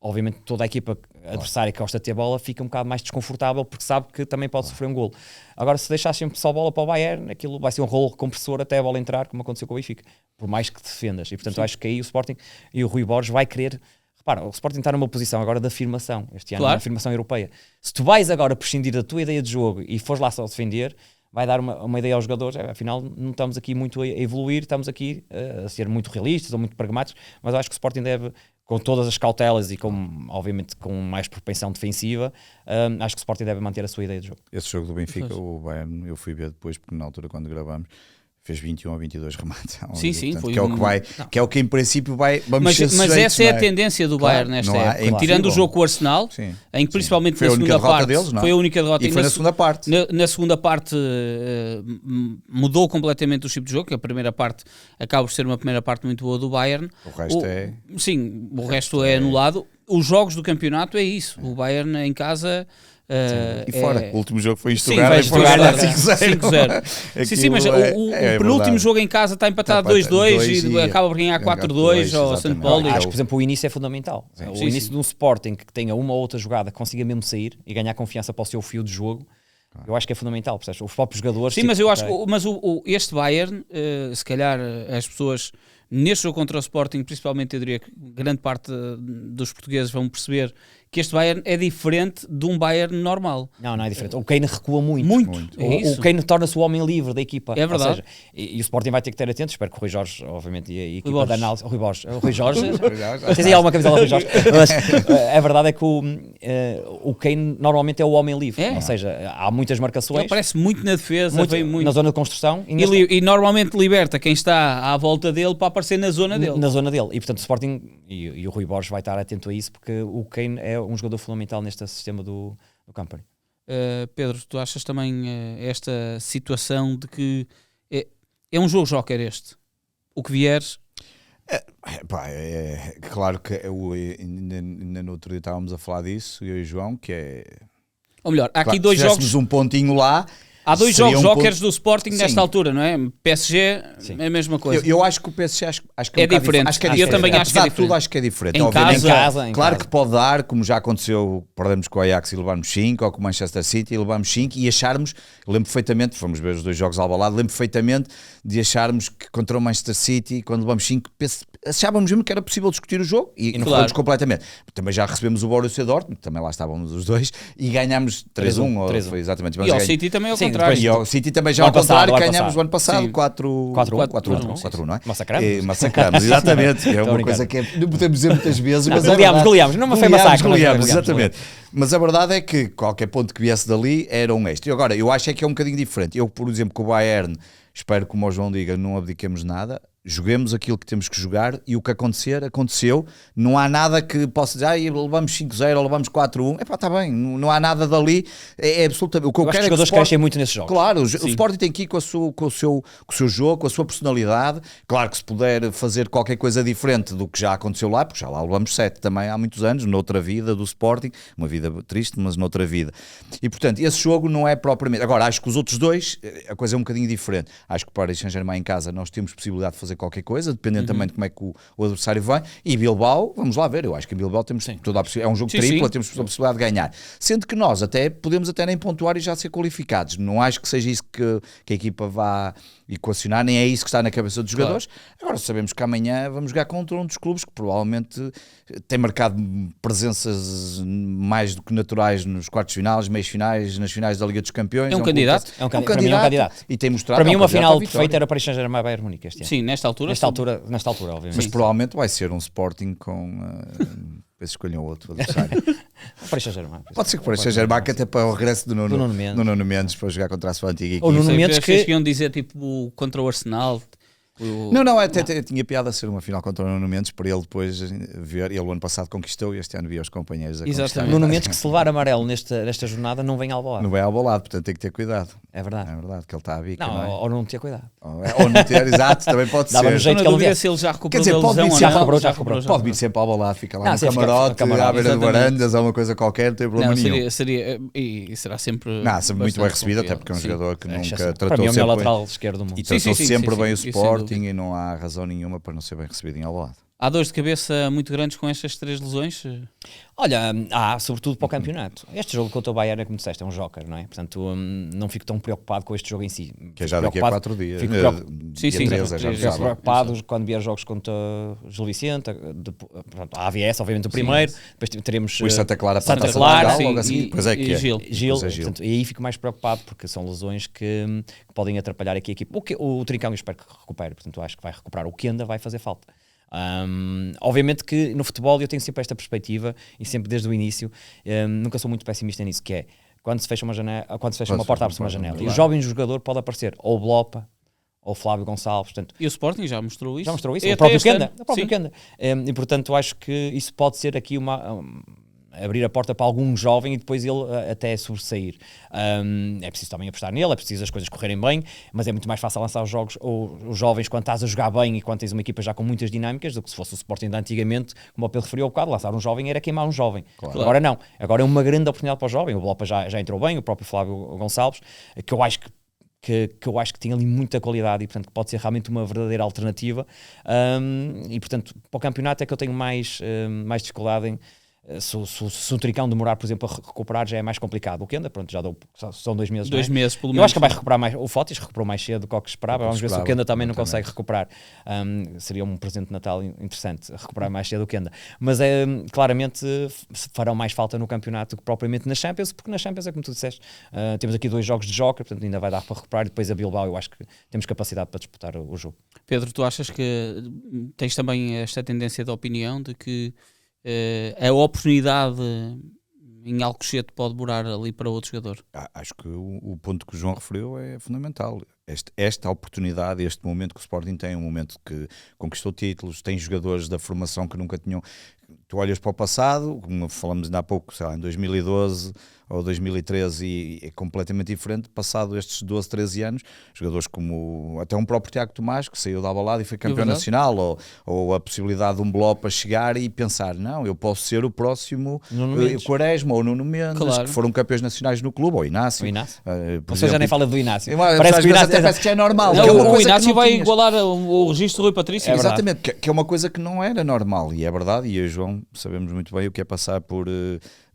obviamente toda a equipa adversária que gosta de ter bola fica um bocado mais desconfortável porque sabe que também pode sofrer um golo. Agora, se deixar sempre só bola para o Bayern, aquilo vai ser um rolo compressor até a bola entrar, como aconteceu com o Benfica, por mais que defendas. E portanto eu acho que aí o Sporting e o Rui Borges vai querer. Repara, o Sporting está numa posição agora de afirmação este ano, claro. Uma afirmação europeia. Se tu vais agora prescindir da tua ideia de jogo e fores lá só defender, vai dar uma ideia aos jogadores. Afinal, não estamos aqui muito a evoluir, estamos aqui a ser muito realistas ou muito pragmáticos, mas eu acho que o Sporting deve, com todas as cautelas e obviamente com mais propensão defensiva, acho que o Sporting deve manter a sua ideia de jogo. Esse jogo do Benfica, o Bayern, eu fui ver depois, porque na altura quando gravamos, fez 21 ou 22 remates. Sim, portanto, foi que é o que em princípio vamos ser mas essa é a tendência do Bayern nesta época. Tirando o jogo com o Arsenal, em que principalmente foi na segunda parte deles, foi a única derrota. E foi na segunda parte. Na segunda parte mudou completamente o tipo de jogo, que a primeira parte acaba por ser uma primeira parte muito boa do Bayern. O resto é... Sim, o resto é anulado. Os jogos do campeonato é isso. O Bayern em casa... e fora, o último jogo foi Sim, Stuttgart, foi 5-0. Sim, mas o penúltimo jogo em casa está empatado 2-2 e acaba por ganhar 4-2 ao St. Pauli. Acho que, por exemplo, o início é fundamental. O início de um Sporting que tenha uma ou outra jogada, consiga mesmo sair e ganhar confiança para o seu fio de jogo, eu acho que é fundamental. Percebes? Os próprios jogadores... Sim, mas eu acho que este Bayern, se calhar as pessoas... Neste jogo contra o Sporting, principalmente, eu diria que grande parte dos portugueses vão perceber que este Bayern é diferente de um Bayern normal. Não é diferente. O Kane recua muito. O Kane torna-se o homem livre da equipa. É verdade. Ou seja, e o Sporting vai ter que ter atento. Espero que o Rui Jorge, obviamente, e a equipa da análise... O Rui Jorge. Tens aí alguma camisola do Rui Jorge. Mas a verdade é que o Kane normalmente é o homem livre. Ou seja, há muitas marcações. Ele aparece muito na defesa, vem muito na zona de construção. E normalmente liberta quem está à volta dele para aparecer na zona dele. Na zona dele. E portanto o Sporting e o Rui Borges vai estar atento a isso, porque o Kane é um jogador fundamental neste sistema do Company. Pedro, tu achas também esta situação de que é um jogo joker este? O que vieres... É claro que ainda no outro dia estávamos a falar disso, eu e o João, que é... Ou melhor, há aqui dois jogos... um pontinho lá... Há dois jogos jokers do Sporting nesta altura, não é? PSG é a mesma coisa. Eu acho que o PSG acho que é diferente. Eu também acho que é diferente. Tudo acho que é diferente. Em casa, claro que pode dar, como já aconteceu, perdemos com o Ajax e levarmos 5, ou com o Manchester City e levarmos 5 e acharmos, eu lembro perfeitamente, fomos ver os dois jogos ao Alvalade, lembro perfeitamente de acharmos que contra o Manchester City, quando levamos 5, achávamos mesmo que era possível discutir o jogo e não fomos completamente. Também já recebemos o Borussia Dortmund, também lá estávamos os dois e ganhámos 3-1. Foi exatamente. E ao City também ao contrário. E ao City também já ao contrário, ganhámos o ano passado 4-1, não é? Massacramos, exatamente. É uma coisa que não podemos dizer muitas vezes, mas goleámos, não foi massacre. Exatamente. Mas a verdade é que qualquer ponto que viesse dali era um extra. E agora, eu acho que é um bocadinho diferente. Eu, por exemplo, com o Bayern, espero que, como o João diga, não abdiquemos nada. Joguemos aquilo que temos que jogar e o que acontecer, aconteceu. Não há nada que possa dizer, levamos 5-0 ou levamos 4-1. Está bem, não há nada dali. É absolutamente. O que eu quero é que os jogadores crescem muito nesses jogos. Claro, o Sporting tem que ir com o seu jogo, com a sua personalidade. Claro que se puder fazer qualquer coisa diferente do que já aconteceu lá, porque já lá levamos 7 também há muitos anos, noutra vida do Sporting, uma vida triste, mas noutra vida. E portanto, esse jogo não é propriamente. Agora, acho que os outros dois, a coisa é um bocadinho diferente. Acho que para Saint-Germain em casa nós temos possibilidade de fazer qualquer coisa, dependendo também de como é que o adversário vem. E Bilbao, vamos lá ver, eu acho que em Bilbao temos toda a possibilidade, é um jogo triplo, temos a possibilidade de ganhar. Sendo que nós podemos até nem pontuar e já ser qualificados. Não acho que seja isso que a equipa vá equacionar, nem é isso que está na cabeça dos jogadores. Agora sabemos que amanhã vamos jogar contra um dos clubes que provavelmente tem marcado presenças mais do que naturais nos quartos finais, meios finais, nas finais da Liga dos Campeões. É um candidato. Para mim é um candidato. E tem mostrado. Para mim uma final perfeita era Paris Saint-Germain Bayern Munique este ano. Sim, nesta altura, obviamente. Mas provavelmente vai ser um Sporting com... Depois escolham outro adversário. Pode ser que o Paris Saint-Germain, até para o regresso do Nuno Mendes para jogar contra a sua antiga equipe. Ou Nuno Mendes que iam dizer tipo contra o Arsenal. Não, até tinha piada a ser uma final contra o Nuno Mendes para ele depois ver. Ele o ano passado conquistou e este ano via os companheiros a conquistar. Nuno Mendes que se levar amarelo nesta jornada não vem ao Alvalade. Não vem ao Alvalade, portanto tem que ter cuidado. É verdade. É verdade que ele está a bica, não é? Ou não ter cuidado. Ou não ter, exato, também pode ser. Dava no jeito que ele via se ele já recuperou da lesão. Já recuperou. Pode vir sempre ao Alvalade, fica lá no camarote, à beira de varandas ou uma coisa qualquer, não tem problema nenhum. E será sempre muito bem recebido, até porque é um jogador que nunca tratou para mim é o melhor sempre lateral esquerdo do mundo. E tratou sempre bem o Sporting e não há razão nenhuma para não ser bem recebido em Alvalade. Há dores de cabeça muito grandes com estas 3 lesões? Olha, sobretudo para o campeonato. Este jogo contra o Bayern, como disseste, é um joker, não é? Portanto, não fico tão preocupado com este jogo em si. Que é já daqui a 4 dias. Fico preocupado quando vier jogos contra Gil Vicente, a AVS, obviamente o primeiro, depois teremos o Santa Clara, logo assim, depois é que e Gil. Portanto, e aí fico mais preocupado, porque são lesões que podem atrapalhar aqui a equipe. O Trincão eu espero que recupere, portanto acho que vai recuperar. O Kenda vai fazer falta. Obviamente que no futebol eu tenho sempre esta perspectiva e sempre desde o início nunca sou muito pessimista nisso, que é quando se fecha uma janela, quando se fecha uma porta, abre-se uma janela, claro. E o jovem jogador pode aparecer ou o Blopa ou o Flávio Gonçalves, portanto, e o Sporting já mostrou isso, o próprio Kenda, e portanto acho que isso pode ser aqui abrir a porta para algum jovem e depois ele até sobressair. É preciso também apostar nele, é preciso as coisas correrem bem, mas é muito mais fácil lançar os jogos ou os jovens quando estás a jogar bem e quando tens uma equipa já com muitas dinâmicas do que se fosse o Sporting de antigamente, como o Pedro referiu há bocado, lançar um jovem era queimar um jovem. Claro. Agora não, agora é uma grande oportunidade para o jovem. O Blopa já entrou bem, o próprio Flávio Gonçalves, que eu acho que tem ali muita qualidade e portanto que pode ser realmente uma verdadeira alternativa, e portanto para o campeonato é que eu tenho mais dificuldade em. Se o Trincão demorar, por exemplo, a recuperar, já é mais complicado. O Kenda, pronto, já são 2 meses. 2 meses, pelo menos. Eu acho que vai recuperar mais. O Fotis recuperou mais cedo do que o que esperava. Vamos ver se o Kenda também não consegue recuperar. Seria um presente de Natal interessante, recuperar mais cedo o Kenda. Mas claramente farão mais falta no campeonato do que propriamente na Champions, porque na Champions é como tu disseste. Temos aqui 2 jogos de joker, portanto ainda vai dar para recuperar. E depois a Bilbao, eu acho que temos capacidade para disputar o jogo. Pedro, tu achas que tens também esta tendência de opinião de que a oportunidade em Alcochete pode demorar ali para outro jogador? Acho que o ponto que o João referiu é fundamental. Esta oportunidade, este momento que o Sporting tem, um momento que conquistou títulos, tem jogadores da formação que nunca tinham. Tu olhas para o passado, como falamos ainda há pouco, sei lá, em 2012 ou 2013, e é completamente diferente. Passado estes 12, 13 anos, jogadores como até um próprio Tiago Tomás, que saiu da Alvalade e foi campeão nacional, ou a possibilidade de um Blopa chegar e pensar, não, eu posso ser o próximo Quaresma ou Nuno Mendes, claro, que foram campeões nacionais no clube, ou Inácio. Você já nem fala do Inácio. Parece que já é normal. Não, o Inácio vai igualar o registro do Rui Patrício. Exatamente, que é uma coisa que não era normal, e é verdade, e eu e o João sabemos muito bem o que é passar por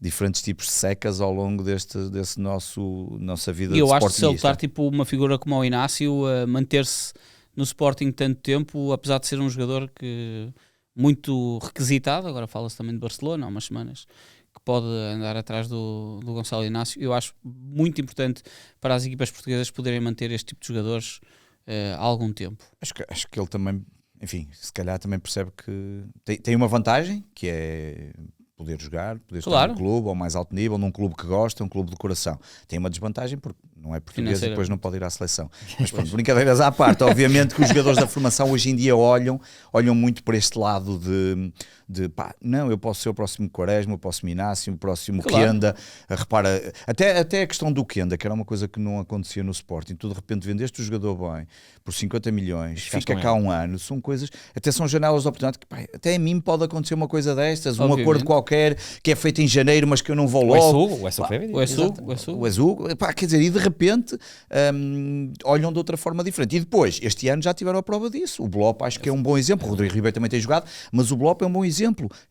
diferentes tipos de secas ao longo desse nossa vida de sportingista. E eu acho que salutar tipo uma figura como o Inácio manter-se no Sporting tanto tempo, apesar de ser um jogador que muito requisitado, agora fala-se também de Barcelona há umas semanas, que pode andar atrás do Gonçalo Inácio. Eu acho muito importante para as equipas portuguesas poderem manter este tipo de jogadores há algum tempo. Acho que ele também, enfim, se calhar também percebe que tem uma vantagem, que é poder jogar, poder estar no clube ao mais alto nível, num clube que gosta, um clube de coração. Tem uma desvantagem porque não é português e depois não pode ir à seleção. Mas pronto, brincadeiras à parte, obviamente que os jogadores da formação hoje em dia olham muito para este lado de pá, não, eu posso ser o próximo Quaresma, o próximo Inácio, o próximo Kenda. Repara, até a questão do Kenda, que era uma coisa que não acontecia no Sporting, tu de repente vendeste o jogador bem por 50 milhões, fica cá um ano, são coisas, até são janelas de oportunidade que, pá, até a mim pode acontecer uma coisa destas, um acordo qualquer que é feito em janeiro, mas que eu não vou logo. O Esugo, pá, quer dizer, e de repente olham de outra forma diferente. E depois, este ano já tiveram a prova disso. O Blopa acho que é um bom exemplo, o Rodrigo Ribeiro também tem jogado, mas o Blopa é um bom exemplo.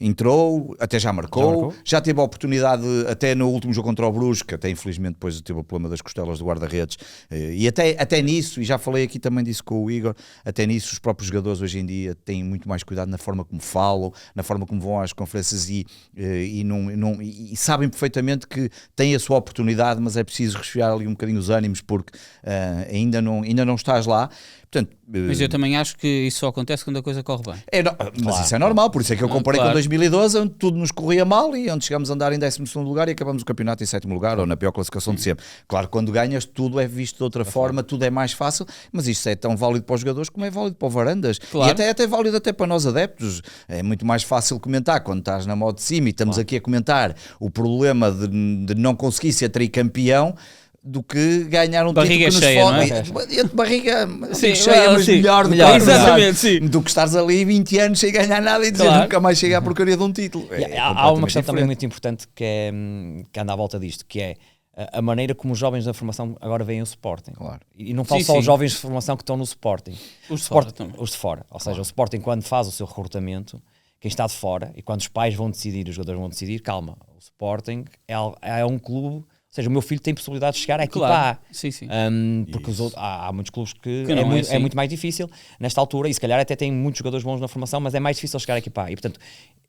Entrou, até já marcou, já teve a oportunidade até no último jogo contra o Brusque, até infelizmente depois teve o problema das costelas do guarda-redes, e até nisso, e já falei aqui também disso com o Igor, até nisso os próprios jogadores hoje em dia têm muito mais cuidado na forma como falam, na forma como vão às conferências e sabem perfeitamente que têm a sua oportunidade, mas é preciso resfriar ali um bocadinho os ânimos porque ainda não estás lá. Portanto, mas eu também acho que isso só acontece quando a coisa corre bem. Mas isso é normal, por isso é que eu comparei com 2012, onde tudo nos corria mal e onde chegamos a andar em 12º lugar e acabamos o campeonato em 7º lugar, ou na pior classificação de sempre. Claro, quando ganhas tudo é visto de outra forma, tudo é mais fácil, mas isto é tão válido para os jogadores como é válido para o Varandas. Claro. E até válido até para nós adeptos. É muito mais fácil comentar quando estás na moto de cima e estamos aqui a comentar o problema de não conseguir ser tricampeão, do que ganhar um barriga título que cheia, nos não é? Barriga cheia, mas melhor do que estares ali 20 anos sem ganhar nada e dizer nunca mais chega à porcaria de um título. Há uma questão também muito importante que anda à volta disto, que é a maneira como os jovens da formação agora veem o Sporting. Claro. E não falo só os jovens de formação que estão no Sporting. Os de fora também. Os de fora. Ou seja, o Sporting, quando faz o seu recrutamento, quem está de fora, e quando os pais vão decidir, os jogadores vão decidir, calma, o Sporting é um clube, ou seja, o meu filho tem possibilidade de chegar à equipa A. Sim, sim. Porque há muitos clubes que é muito mais difícil nesta altura, e se calhar até tem muitos jogadores bons na formação, mas é mais difícil chegar à equipa A. E portanto,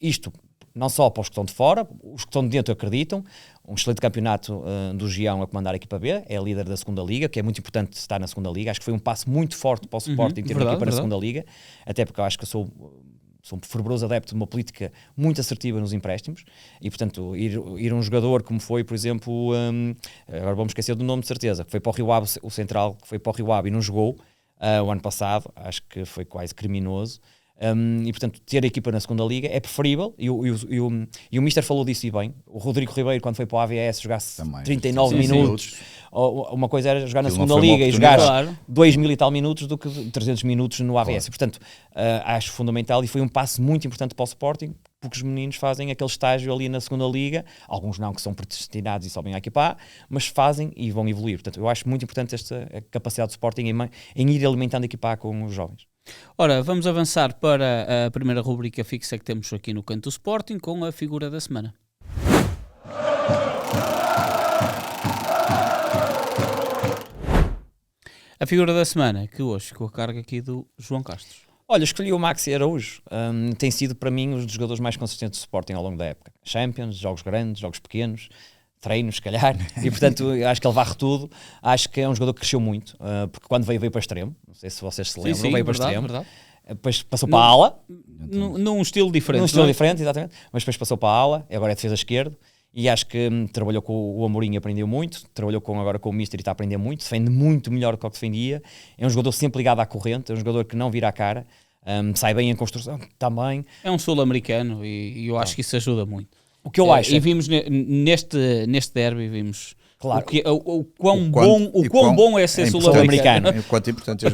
isto não só para os que estão de fora, os que estão de dentro acreditam. Um excelente campeonato do Gião a comandar a equipa B, é líder da segunda Liga, que é muito importante estar na segunda Liga. Acho que foi um passo muito forte para o Sporting ter uma equipa na segunda Liga, até porque eu acho que eu sou um fervoroso adepto de uma política muito assertiva nos empréstimos, e portanto ir um jogador como foi, por exemplo, agora vamos esquecer do nome de certeza, que foi para o Rio Ave, o central que foi para o Rio Ave e não jogou o ano passado, acho que foi quase criminoso. E portanto ter a equipa na segunda Liga é preferível, e o Mister falou disso e bem. O Rodrigo Ribeiro, quando foi para o AVS, jogasse também 39 minutos. Uma coisa era jogar na segunda Liga e jogar 2.000 e tal minutos do que 300 minutos no AVS. Portanto, acho fundamental, e foi um passo muito importante para o Sporting, porque os meninos fazem aquele estágio ali na segunda Liga, alguns não, que são predestinados e sobem à equipa A, mas fazem e vão evoluir. Portanto, eu acho muito importante esta capacidade do Sporting em ir alimentando a equipa A com os jovens. Ora, vamos avançar para a primeira rubrica fixa que temos aqui no Canto do Sporting, com a figura da semana. A figura da semana, que hoje ficou a cargo aqui do João Castro. Olha, escolhi o Maxi Araújo. Tem sido para mim um dos jogadores mais consistentes do Sporting ao longo da época. Champions, jogos grandes, jogos pequenos, treinos, se calhar, e portanto acho que ele varre tudo. Acho que é um jogador que cresceu muito, porque quando veio para extremo, não sei se vocês se lembram, veio para extremo, depois passou para a ala, num estilo diferente. Num estilo diferente, exatamente, mas depois passou para a ala, agora é defesa esquerda, e acho que trabalhou com o Amorim e aprendeu muito, trabalhou agora com o Mister e está a aprender muito, defende muito melhor do que o que defendia, é um jogador sempre ligado à corrente, é um jogador que não vira a cara, sai bem em construção também. É um sul-americano e eu acho que isso ajuda muito. O que eu acho. E vimos neste derby, vimos claro, o quão bom é ser sul-americano. O quanto importante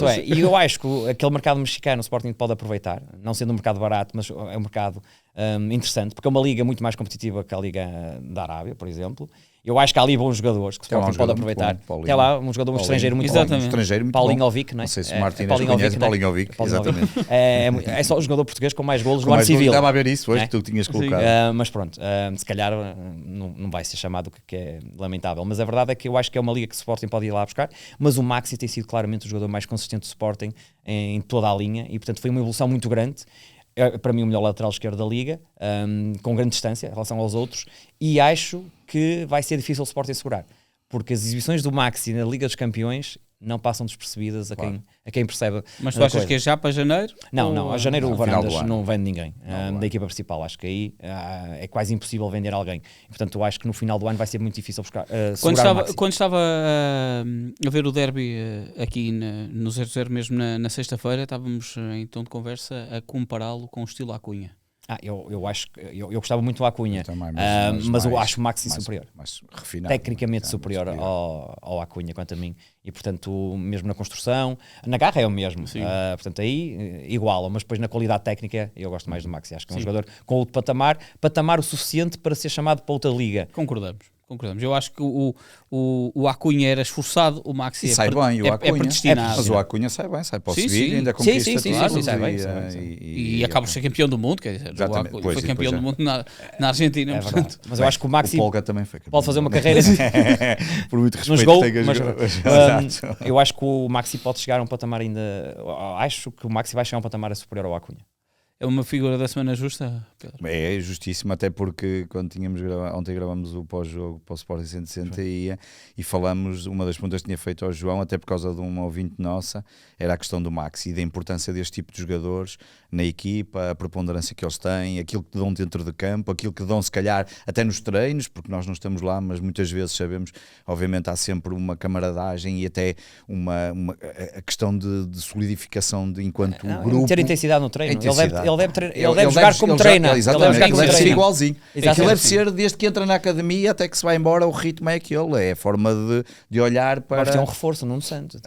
é. E eu acho que aquele mercado mexicano o Sporting pode aproveitar, não sendo um mercado barato, mas é um mercado interessante, porque é uma liga muito mais competitiva que a Liga da Arábia, por exemplo. Eu acho que há ali bons jogadores que o Sporting pode aproveitar. Tem lá um jogador, um estrangeiro muito bom. Paulinho Ovic, não é? Não sei se o Martínez conhece Paulinho Ovic. Exatamente. É só o jogador português com mais golos no ano civil. Estava a ver isso hoje, que tu tinhas colocado. Mas pronto, se calhar não vai ser chamado, que é lamentável. Mas a verdade é que eu acho que é uma liga que o Sporting pode ir lá buscar. Mas o Maxi tem sido claramente o jogador mais consistente do Sporting em toda a linha. E portanto foi uma evolução muito grande. É para mim o melhor lateral esquerdo da Liga, com grande distância em relação aos outros, e acho que vai ser difícil o Sporting segurar, porque as exibições do Maxi na Liga dos Campeões não passam despercebidas a quem percebe. Mas tu achas que é já para janeiro? Não, a janeiro o Varandas não vende ninguém da equipa principal. Acho que aí é quase impossível vender alguém. E, portanto, eu acho que no final do ano vai ser muito difícil buscar, segurar o Maxi. Quando estava a ver o derby aqui no 0-0 mesmo na sexta-feira, estávamos em tom de conversa a compará-lo com o estilo Acunha. Eu acho que eu gostava muito do Acunha, mas eu acho o Maxi superior, mais refinado, tecnicamente superior ao Acunha, quanto a mim, e portanto mesmo na construção, na garra é o mesmo, portanto aí igual, mas depois na qualidade técnica eu gosto mais do Maxi. Acho que é um jogador com outro patamar o suficiente para ser chamado para outra liga. Concordamos. Eu acho que o Acunha era esforçado, o Maxi sai bem, o Acunha, predestinado. Mas o Acunha sai bem, sai para o Sevilha, ainda conquista e acaba por ser campeão do mundo, quer dizer, foi campeão do mundo na Argentina. Portanto, mas eu acho que o Maxi também foi pode fazer uma carreira por muito respeito nos gols, mas eu acho que o Maxi pode chegar a um patamar acho que o Maxi vai chegar a um patamar superior ao Acunha. É uma figura da semana justa, Pedro? É justíssimo, até porque quando ontem gravamos o pós-jogo para o Sporting 160 e falamos, uma das perguntas que tinha feito ao João, até por causa de uma ouvinte nossa, era a questão do Maxi e da importância deste tipo de jogadores na equipa, a preponderância que eles têm, aquilo que dão dentro de campo, aquilo que dão se calhar até nos treinos, porque nós não estamos lá, mas muitas vezes sabemos, obviamente há sempre uma camaradagem e até a questão de solidificação enquanto grupo. Ter intensidade no treino. Ele deve jogar como treina. Exatamente, ele deve ser igualzinho. Exatamente. Aquilo deve ser, desde que entra na academia até que se vai embora, o ritmo é aquele. É a forma de olhar para... Mas é um reforço, Nuno Santos.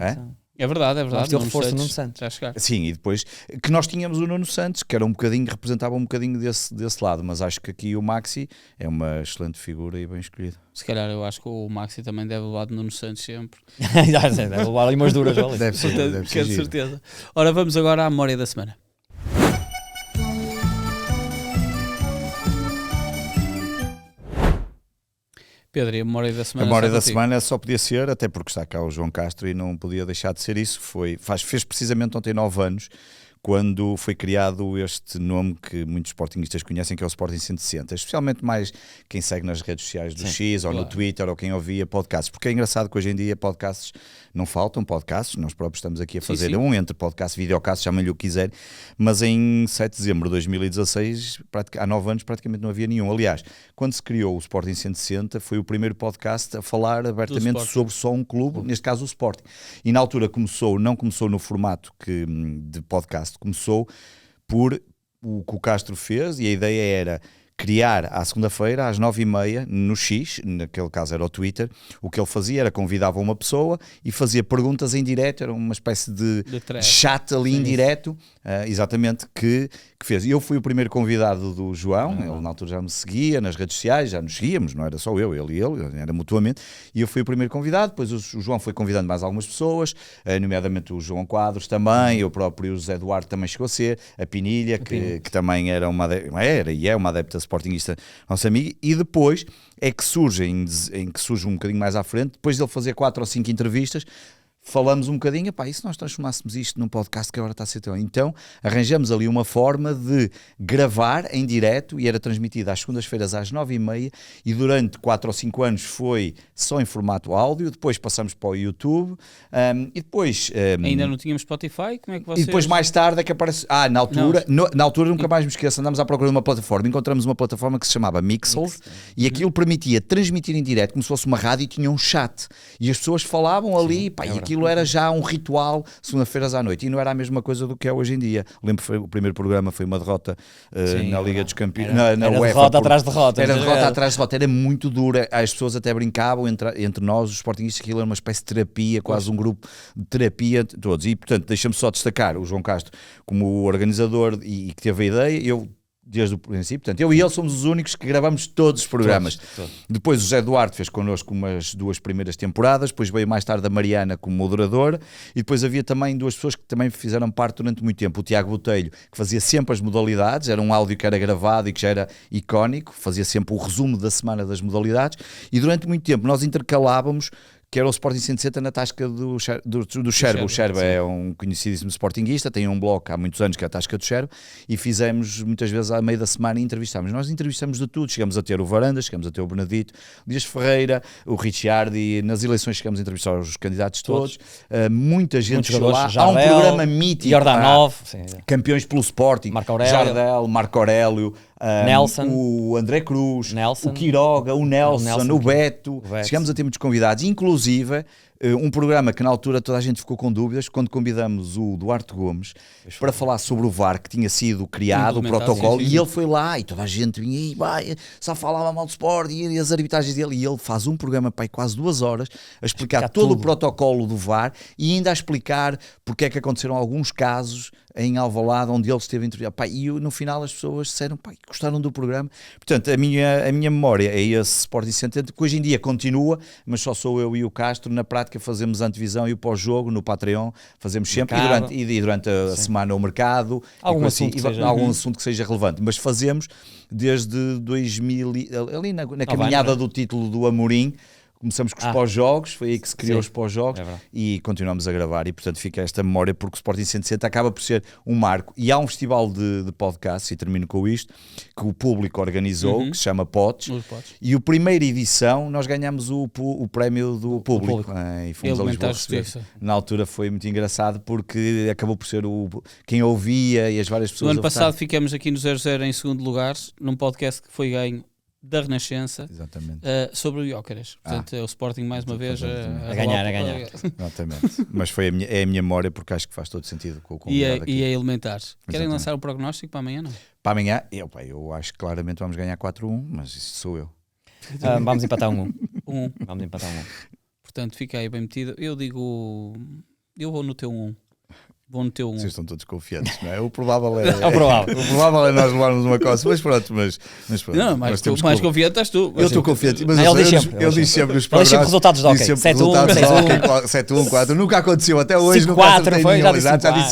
É verdade. Vamos ter o reforço do Nuno Santos. Já chegar. Sim, e depois que nós tínhamos o Nuno Santos, que era representava um bocadinho desse lado, mas acho que aqui o Maxi é uma excelente figura e bem escolhido. Se calhar eu acho que o Maxi também deve levar de Nuno Santos sempre. Deve levar ali umas duras. Deve ser de certeza. Ora, vamos agora à memória da semana. Pedro, e a memória da semana? A memória da semana só podia ser, até porque está cá o João Castro e não podia deixar de ser isso, fez precisamente ontem 9 anos, quando foi criado este nome que muitos sportinguistas conhecem, que é o Sporting 160, especialmente mais quem segue nas redes sociais do X, ou no Twitter, ou quem ouvia podcasts, porque é engraçado que hoje em dia podcasts não faltam, podcasts, nós próprios estamos aqui a fazer entre podcast e videocast, chamem-lhe o que quiser, mas em 7 de dezembro de 2016, há 9 anos, praticamente não havia nenhum. Aliás, quando se criou o Sporting 160, foi o primeiro podcast a falar abertamente sobre só um clube, neste caso o Sporting. E na altura não começou no formato de podcast, começou por o que o Castro fez, e a ideia era criar à segunda-feira, às 9h30, no X, naquele caso era o Twitter. O que ele fazia era convidava uma pessoa e fazia perguntas em direto, era uma espécie de chat ali em direto, exatamente, que fez. Eu fui o primeiro convidado do João, ele na altura já me seguia nas redes sociais, já nos seguíamos, não era só eu e ele, era mutuamente, e eu fui o primeiro convidado. Depois o João foi convidando mais algumas pessoas, nomeadamente o João Quadros também, eu próprio, o José Eduardo também chegou a ser, a Pinilha, que também era uma adepta sportinguista, nossa amiga, e depois é que surge um bocadinho mais à frente, depois de ele fazer 4 ou 5 entrevistas, falamos um bocadinho, e se nós transformássemos isto num podcast que agora está a ser tão... Então arranjamos ali uma forma de gravar em direto, e era transmitido às segundas-feiras às 9h30, e durante 4 ou 5 anos foi só em formato áudio. Depois passamos para o YouTube, e depois... Ainda não tínhamos Spotify? Como é que vocês... E depois mais tarde é que aparece... Na altura nunca mais me esqueço, andámos à procura de uma plataforma, encontramos uma plataforma que se chamava Mixel, e aquilo permitia transmitir em direto como se fosse uma rádio, e tinha um chat, e as pessoas falavam ali, e aquilo era já um ritual, segunda-feiras à noite, e não era a mesma coisa do que é hoje em dia. Lembro que o primeiro programa foi uma derrota na Liga dos Campeões, na UEFA. Derrota atrás de derrota. Era derrota atrás de derrota, era muito dura. As pessoas até brincavam entre nós, os sportinguistas, aquilo era uma espécie de terapia, quase um grupo de terapia todos. E, portanto, deixa-me só destacar o João Castro como organizador e que teve a ideia. Eu, desde o princípio, portanto, eu e ele somos os únicos que gravamos todos os programas. Todos. Depois o José Eduardo fez connosco umas 2 primeiras temporadas, depois veio mais tarde a Mariana como moderadora, e depois havia também 2 pessoas que também fizeram parte durante muito tempo. O Tiago Botelho, que fazia sempre as modalidades, era um áudio que era gravado e que já era icónico, fazia sempre o resumo da semana das modalidades, e durante muito tempo nós intercalávamos, que era o Sporting 160 na Tasca do Xerba. O Xerba é um conhecidíssimo sportinguista, tem um blog há muitos anos que é a Tasca do Xerba, e fizemos muitas vezes à meio da semana e entrevistámos. Nós entrevistamos de tudo, chegamos a ter o Varandas, chegamos a ter o Benedito, o Dias Ferreira, o Richard, e nas eleições chegamos a entrevistar os candidatos todos. Muita gente chegou lá. Há um programa mítico, Jordanov, campeões pelo Sporting, Jardel, Marco Aurélio, Nelson, o André Cruz, o Quiroga, o Nelson, o Beto. Chegamos a ter muitos convidados, inclusive um programa que na altura toda a gente ficou com dúvidas, quando convidamos o Duarte Gomes para falar sobre o VAR que tinha sido criado, o protocolo, e ele foi lá e toda a gente vinha e só falava mal do Sport e as arbitragens dele, e ele faz um programa quase 2 horas a explicar todo o protocolo do VAR, e ainda a explicar porque é que aconteceram alguns casos em Alvalade onde ele esteve interviado. E no final as pessoas disseram que gostaram do programa. Portanto, a minha memória é esse Sporting 170, que hoje em dia continua, mas só sou eu e o Castro. Na prática fazemos a antevisão e o pós-jogo no Patreon, fazemos sempre, e durante a semana o mercado, algum assunto que seja relevante, mas fazemos desde 2000, ali na caminhada do título do Amorim. Começamos com os pós-jogos, foi aí que se criou os pós-jogos, e continuamos a gravar, e portanto fica esta memória, porque o Sporting 160 acaba por ser um marco. E há um festival de podcasts, e termino com isto, que o público organizou, que se chama Pods, e a primeira edição nós ganhamos o prémio do público. E fomos a Lisboa receber. Na altura foi muito engraçado, porque acabou por ser quem ouvia e as várias pessoas. No ano passado ficamos aqui no 0-0 em segundo lugar, num podcast que foi ganho da Renascença, sobre o Jóqueres. Portanto, é o Sporting mais uma vez a ganhar. Exatamente. Mas é a minha memória, porque acho que faz todo sentido com o convidado aqui. E é elementares. Querem lançar o prognóstico para amanhã, não? Para amanhã, eu acho que claramente vamos ganhar 4-1, mas isso sou eu. Vamos empatar 1-1. Vamos empatar 1-1. Portanto, fica aí bem metido. Eu digo Eu vou no teu 1. Vou no teu 1. Vocês estão todos confiantes, não é? O provável é, o provável é nós levarmos uma coça, mas pronto. Mas pronto, não, mais confiante estás tu. Eu estou confiante, mas ele diz sempre nos programas. Ele resultados de hockey. 7-1, 7-1, nunca aconteceu até hoje. 5-4 foi, já disse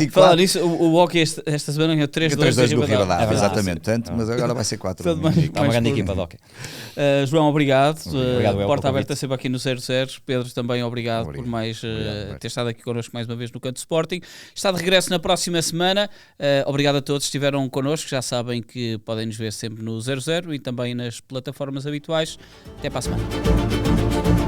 5-4. Falar nisso, o hockey esta semana ganhou 3-2 no Ribadavia, exatamente. Mas agora vai ser 4-1. Está uma grande equipa de hockey. João, obrigado. Porta aberta sempre aqui no 00. Pedro, também obrigado por mais ter estado aqui connosco mais uma vez no Canto Sporting. Está de regresso na próxima semana. Obrigado a todos que estiveram connosco. Já sabem que podem nos ver sempre no 00 e também nas plataformas habituais. Até para a semana.